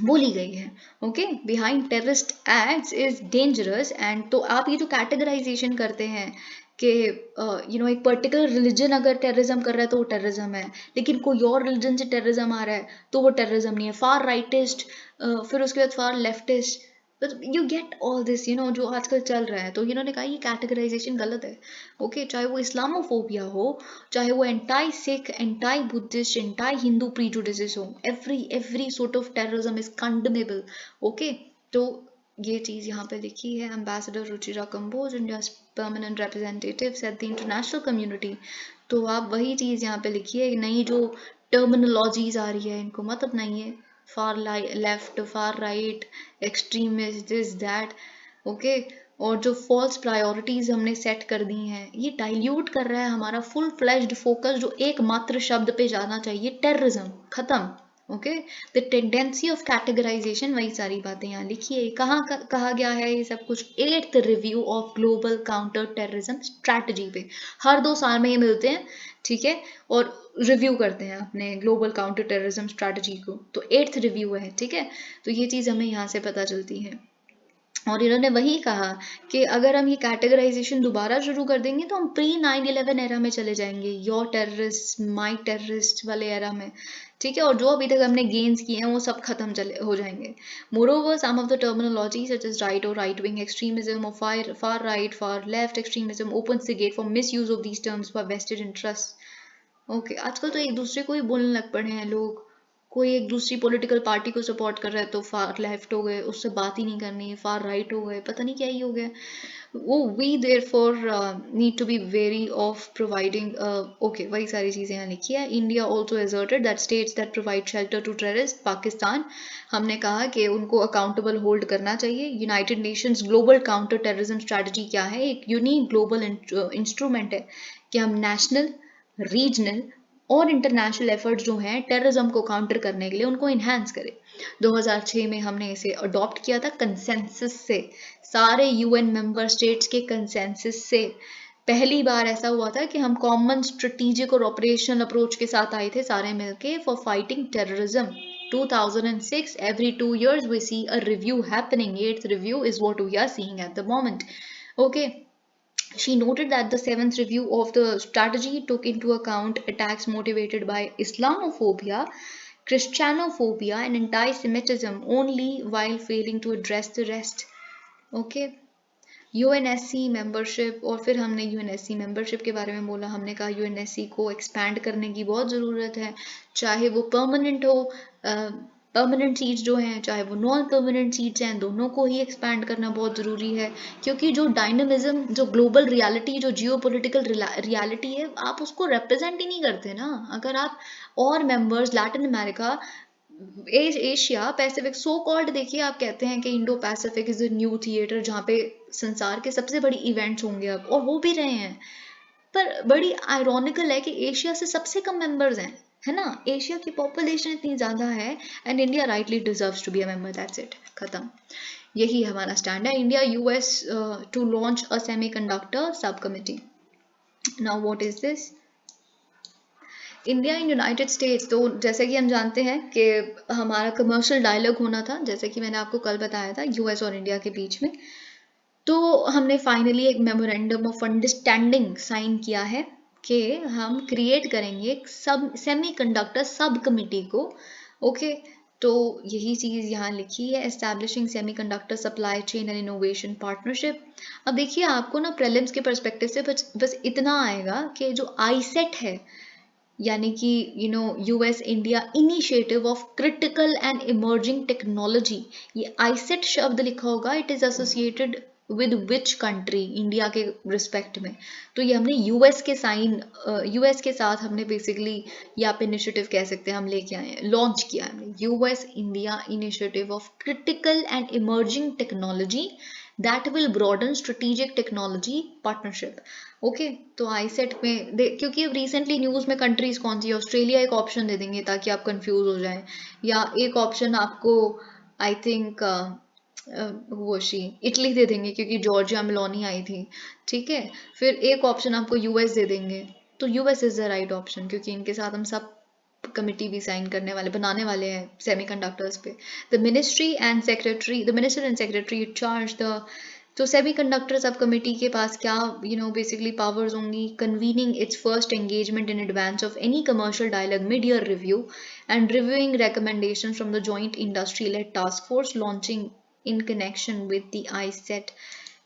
बोली गई है। Okay, behind terrorist acts is dangerous and, तो आप ये जो कैटेगराइजेशन करते हैं कि एक पर्टिकुलर रिलीजन अगर टेररिज्म कर रहा है तो वो टेररिज्म है, लेकिन कोई और रिलीजन से टेररिज्म आ रहा है तो वो टेररिज्म नहीं है। फार राइटिस्ट, फिर उसके बाद far leftist, you get all this, जो आजकल चल रहा है। तो इन्होंने कहा ये कैटेगराइजेशन गलत है। ओके, चाहे वो इस्लामोफोबिया हो, चाहे वो anti Sikh, anti Buddhist, anti Hindu prejudices हो, every sort of terrorism is condemnable. Okay, तो ये चीज यहाँ पे लिखी है ambassador Ruchira Kamboj, India's permanent representatives at the international community. तो आप वही चीज यहाँ पे लिखी है, नई जो टर्मिनोलॉजीज आ रही है इनको मत अपनाइए, far left, far right, extremist, this that. Okay, और जो फॉल्स प्रायोरिटीज हमने सेट कर दी हैं ये डाइल्यूट कर रहा है हमारा फुल फ्लेज्ड फोकस जो एकमात्र शब्द पे जाना चाहिए, टेररिज्म। खत्म। Okay, the tendency of categorisation, वही सारी बातें यहाँ लिखी है। कहा गया है ये सब कुछ? 8th review of global counter terrorism strategy पे हर 2 साल में ये मिलते हैं, ठीक है, और रिव्यू करते हैं अपने ग्लोबल काउंटर टेररिज्म स्ट्रैटेजी को। तो 8th रिव्यू है, ठीक है। तो ये चीज़ हमें यहाँ से पता चलती है। और इन्होंने वही कहा कि अगर हम ये कैटेगराइजेशन दोबारा शुरू कर देंगे तो हम प्री 9/11 एरा में चले जाएंगे, योर टेररिस्ट माई टेररिस्ट वाले एरा में, ठीक है। और जो अभी तक हमने गेन्स किए हैं वो सब खत्म चले हो जाएंगे। Moreover some of the terminology such as right और राइट विंग एक्सट्रीमिज्म और far right far left extremism opens the gate for misuse of these terms for vested interest. Okay, आजकल तो एक दूसरे को ही बोलने लग पड़े हैं लोग। कोई एक दूसरी पॉलिटिकल पार्टी को सपोर्ट कर रहा है तो फार लेफ्ट हो गए, उससे बात ही नहीं करनी, फार राइट हो गए, पता नहीं क्या ही हो गया वो। We therefore need to be very of providing. Okay, वही सारी चीज़ें यहाँ लिखी है। India also asserted that states that provide shelter to terrorist, Pakistan, हमने कहा कि उनको अकाउंटेबल होल्ड करना चाहिए। United Nations global counter terrorism strategy क्या है? एक यूनिक ग्लोबल इंस्ट्रूमेंट है कि हम नेशनल, रीजनल और इंटरनेशनल एफर्ट्स जो हैं टेररिज्म को काउंटर करने के लिए उनको इन्हांस करें। 2006 में हमने इसे अडॉप्ट किया था कंसेंसस से, सारे यूएन मेंबर स्टेट्स के कंसेंसस से। पहली बार ऐसा हुआ था कि हम कॉमन स्ट्रेटेजिक और ऑपरेशनल अप्रोच के साथ आए थे सारे मिलके for fighting terrorism. 2006, every 2 years we see a review happening. 8th review is what we are seeing at the moment. Okay. She noted that the 7th review of the strategy took into account attacks motivated by Islamophobia, Christianophobia, and anti-Semitism only while failing to address the rest. Okay. UNSC membership, और फिर हमने UNSC membership के बारे में बोला। हमने कहा UNSC को एक्सपैंड करने की बहुत ज़रूरत है, चाहे वो परमानेंट हो, परमानेंट सीट्स जो हैं, चाहे वो नॉन परमानेंट सीट्स हैं, दोनों को ही एक्सपैंड करना बहुत ज़रूरी है। क्योंकि जो डायनामिज्म, जो ग्लोबल रियलिटी, जो जियो पोलिटिकल रियलिटी है, आप उसको रिप्रेजेंट ही नहीं करते ना। अगर आप और members Latin America, Asia Pacific so called, देखिए आप कहते हैं कि Indo Pacific is the new theatre जहाँ पे संसार के सबसे बड़ी इवेंट्स होंगे अब, और हो भी रहे हैं। पर बड़ी आयरॉनिकल है कि एशिया से सबसे कम मेंबर्स हैं, है ना। एशिया की पॉपुलेशन इतनी ज़्यादा है and India rightly deserves to be a member, that's it, खत्म। यही हमारा स्टैंड है। India US to launch a semiconductor sub committee. Now what is this? India in United States, तो जैसे कि हम जानते हैं कि हमारा कमर्शियल डायलॉग होना था, जैसे कि मैंने आपको कल बताया था, यूएस और इंडिया के बीच में। तो हमने फाइनली एक मेमोरेंडम ऑफ अंडरस्टैंडिंग साइन किया है कि हम क्रिएट करेंगे एक सेमीकंडक्टर सब कमिटी को। ओके, तो यही चीज़ यहाँ लिखी है, establishing semiconductor supply chain and innovation partnership. अब देखिए आपको ना प्रीलिम्स के पर्सपेक्टिव से बस इतना आएगा कि जो आईसेट है, यानी कि US India initiative of critical and emerging technology, ये आईसेट शब्द लिखा होगा, it is associated with which country, India के रिस्पेक्ट में। तो ये हमने यूएस के साथ हमने बेसिकली, ये आप इनिशिएटिव कह सकते हैं, हम लेके आए हैं, लॉन्च किया है हमने, US India initiative of critical and emerging technology that will broaden strategic technology partnership. Okay, तो आईसेट में क्योंकि अब रिसेंटली न्यूज़ में कंट्रीज कौन सी है, ऑस्ट्रेलिया एक ऑप्शन दे देंगे ताकि आप कंफ्यूज हो जाएं, या एक ऑप्शन आपको आई थिंक वो शी इटली दे देंगे क्योंकि जॉर्जिया मेलोनी आई थी, ठीक है। फिर एक ऑप्शन आपको यूएस दे देंगे, तो US is the right option क्योंकि इनके साथ हम सब कमिटी भी साइन करने वाले बनाने वाले हैं सेमीकंडक्टर्स पे। The minister and secretary charge the, तो सेमीकंडक्टर सब कमेटी के पास क्या बेसिकली पावर्स होंगी, convening its first engagement in advance of any commercial dialogue mid year review and reviewing recommendation from the joint industry led task force launching in connection with the iCET.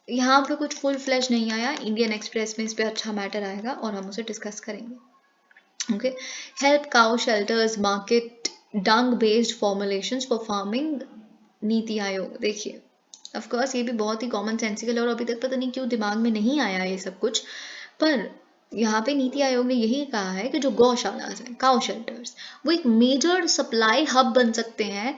यहाँ पे कुछ full flash नहीं आया, Indian express में इस पे अच्छा matter आएगा और हम उसे डिस्कस करेंगे। Okay, help cow shelters market dung based formulations for farming, NITI Aayog. देखिए ऑफ कोर्स ये भी बहुत ही कॉमन सेंसिकल है और अभी तक पता नहीं क्यों दिमाग में नहीं आया ये सब कुछ, पर यहाँ पे नीति आयोग ने यही कहा है कि जो गौशालाज हैं, काउ शेल्टर्स, वो एक मेजर सप्लाई हब बन सकते हैं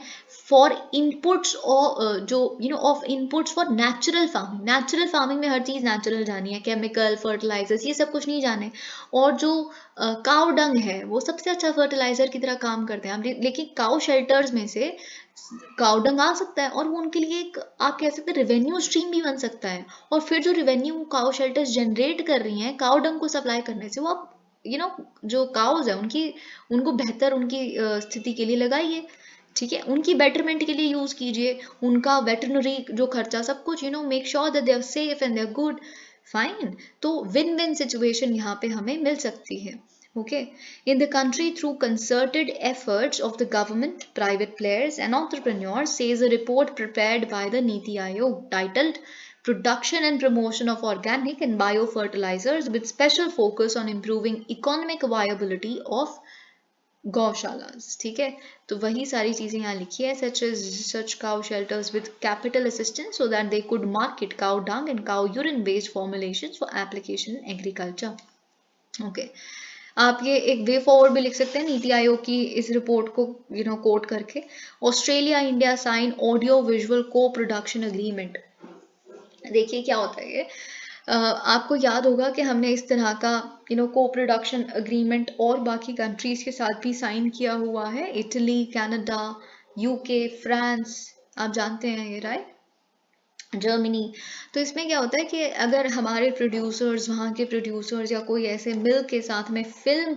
फॉर इनपुट्स और जो of inputs for natural farming. Natural farming में हर चीज़ नेचुरल जानी है, केमिकल फर्टिलाइजर्स ये सब कुछ नहीं जाने। और जो काउ डंग है वो सबसे अच्छा फर्टिलाइजर की तरह काम करते हैं, लेकिन काउ शेल्टर्स में से काउडंग आ सकता है और वो उनके लिए एक, आप कह सकते हैं, रेवेन्यू स्ट्रीम भी बन सकता है। और फिर जो रेवेन्यू काउ शेल्टर्स जनरेट कर रही हैं काउडंग को सप्लाई करने से, वो आप जो काउज है उनको बेहतर उनकी स्थिति के लिए लगाइए, ठीक है, उनकी बेटरमेंट के लिए यूज कीजिए, उनका वेटरनरी जो खर्चा सब कुछ make sure that they are safe and they are good, fine. तो विन विन सिचुएशन यहाँ पे हमें मिल सकती है। Okay, in the country through concerted efforts of the government, private players and entrepreneurs, says a report prepared by the Niti Aayog titled Production and Promotion of Organic and Biofertilizers with special focus on improving economic viability of गौशालास, ठीक है। तो वही सारी चीजें यहाँ लिखी है, such cow shelters with capital assistance so that they could market cow dung and cow urine based formulations for application in agriculture. Okay. आप ये एक वे फॉरवर्ड भी लिख सकते हैं नीति आयोग की इस रिपोर्ट को कोट करके। Australia India sign audio visual co production agreement. देखिए क्या होता है ये, आपको याद होगा कि हमने इस तरह का को प्रोडक्शन एग्रीमेंट और बाकी कंट्रीज के साथ भी साइन किया हुआ है, इटली, कनाडा, यूके, फ्रांस, आप जानते हैं ये, राइट, जर्मनी। तो इसमें क्या होता है कि अगर हमारे प्रोड्यूसर्स, वहाँ के प्रोड्यूसर्स या कोई ऐसे मिल के साथ में फिल्म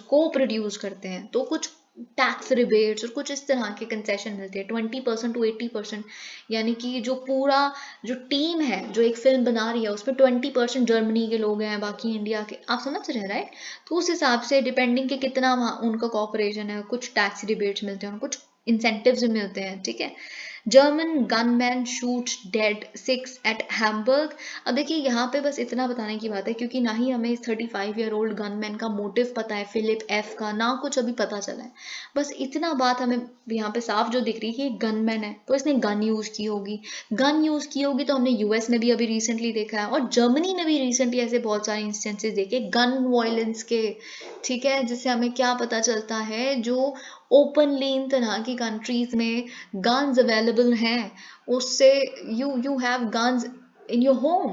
को प्रोड्यूस करते हैं तो कुछ टैक्स रिबेट्स और कुछ इस तरह के कंसेशन मिलते हैं, 20% to 80%। यानी कि जो पूरा जो टीम है जो एक फिल्म बना रही है उसमें 20% जर्मनी के लोग हैं, बाकी इंडिया के, आप समझ रहे हैं, राइट। तो उस हिसाब से डिपेंडिंग कि कितना उनका कॉपरेशन है, कुछ टैक्स रिबेट्स मिलते हैं, कुछ इंसेंटिव्स भी मिलते हैं, ठीक है। German gunman shoots dead 6 at Hamburg. अब देखिए यहाँ पे बस इतना बताने की बात है क्योंकि ना ही हमें इस 35-year-old गनमैन का मोटिव पता है, फिलिप एफ का, ना कुछ अभी पता चला है। बस इतना बात हमें यहाँ पे साफ जो दिख रही है कि गनमैन है तो इसने गन यूज की होगी, तो हमने यूएस में भी अभी रिसेंटली देखा है और जर्मनी में भी रिसेंटली ऐसे बहुत सारे इंस्टेंसेस देखे गन वायलेंस के, ठीक है। जिससे हमें क्या पता चलता है, जो ओपनली इन तरह की कंट्रीज में गन्स अवेलेबल हैं उससे you have guns in your home,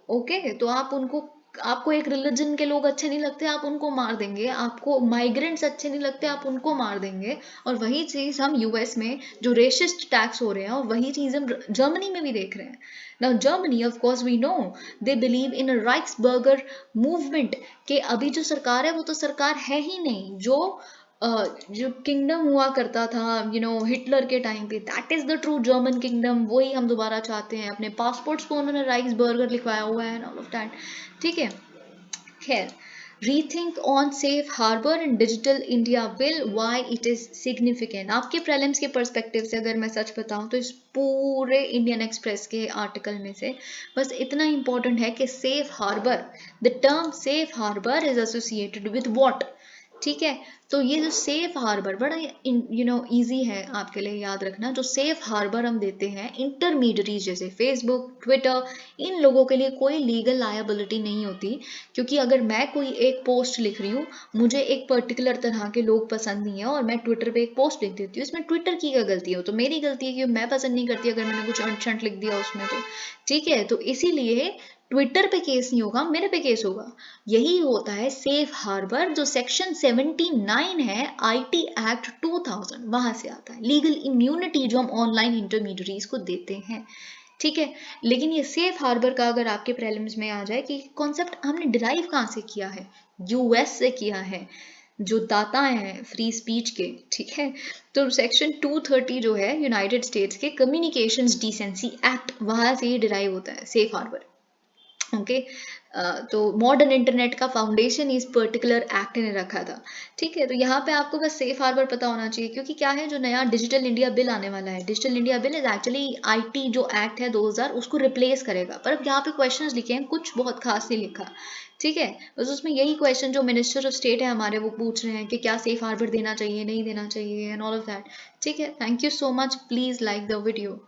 okay. तो आपको एक रिलीजन के लोग अच्छे नहीं लगते, आप उनको मार देंगे, आपको माइग्रेंट्स अच्छे नहीं लगते, आप उनको मार देंगे। और वही चीज हम यूएस में जो रेसिस्ट टैक्स हो रहे हैं और वही चीज हम जर्मनी में भी देख रहे हैं। Now Germany, of course we know, they believe in a Reichsbürger movement, कि अभी जो सरकार है वो तो सरकार है ही नहीं, जो किंगडम हुआ करता था हिटलर के टाइम पे, that is the true German kingdom, वही हम दोबारा चाहते हैं। अपने पासपोर्ट्स को उन्होंने राइक्सबर्गर लिखवाया हुआ है, ऑल ऑफ दैट, ठीक है। खैर, rethink on safe harbour and digital India bill, why it is significant. आपके प्रीलिम्स के पर्सपेक्टिव से अगर मैं सच बताऊं तो इस पूरे इंडियन एक्सप्रेस के आर्टिकल में से बस इतना इंपॉर्टेंट है कि safe harbour, the term safe harbour is associated with what. ठीक है, तो ये जो सेफ हार्बर बड़ा इजी है आपके लिए याद रखना। जो सेफ हार्बर हम देते हैं इंटरमीडियरीज जैसे फेसबुक, ट्विटर, इन लोगों के लिए कोई लीगल लायबिलिटी नहीं होती। क्योंकि अगर मैं कोई एक पोस्ट लिख रही हूँ, मुझे एक पर्टिकुलर तरह के लोग पसंद नहीं है और मैं ट्विटर पे एक पोस्ट लिख देती हूँ, इसमें ट्विटर की क्या गलती है? तो मेरी गलती है कि मैं पसंद नहीं करती अगर मैंने कुछ अंट शंट लिख दिया उसमें तो। ठीक है, तो इसीलिए ट्विटर पे केस नहीं होगा, मेरे पे केस होगा। यही होता है सेफ हार्बर, जो सेक्शन 79 है आईटी एक्ट 2000, वहां से आता है लीगल इम्यूनिटी जो हम ऑनलाइन इंटरमीडियरीज को देते हैं। ठीक है, लेकिन ये सेफ हार्बर का अगर आपके प्रीलिम्स में आ जाए कि कॉन्सेप्ट हमने डिराइव कहाँ से किया है, यूएस से किया है, जो दाता हैं फ्री स्पीच के। ठीक है, तो सेक्शन 230 जो है यूनाइटेड स्टेट्स के कम्युनिकेशंस डिसेंसी एक्ट, वहां से ये डिराइव होता है सेफ हार्बर। ओके, तो मॉडर्न इंटरनेट का फाउंडेशन इस पर्टिकुलर एक्ट ने रखा था। ठीक है, तो यहाँ पे आपको बस सेफ हार्बर पता होना चाहिए, क्योंकि क्या है जो नया डिजिटल इंडिया बिल आने वाला है, digital India bill is actually IT जो एक्ट है 2000 उसको रिप्लेस करेगा। पर अब यहाँ पे क्वेश्चंस लिखे हैं, कुछ बहुत खास नहीं लिखा। ठीक है, बस उसमें यही क्वेश्चन जो मिनिस्टर ऑफ स्टेट है हमारे वो पूछ रहे हैं कि क्या सेफ हार्बर देना चाहिए, नहीं देना चाहिए, एंड ऑल ऑफ दैट। ठीक है, thank you so much, please like the video.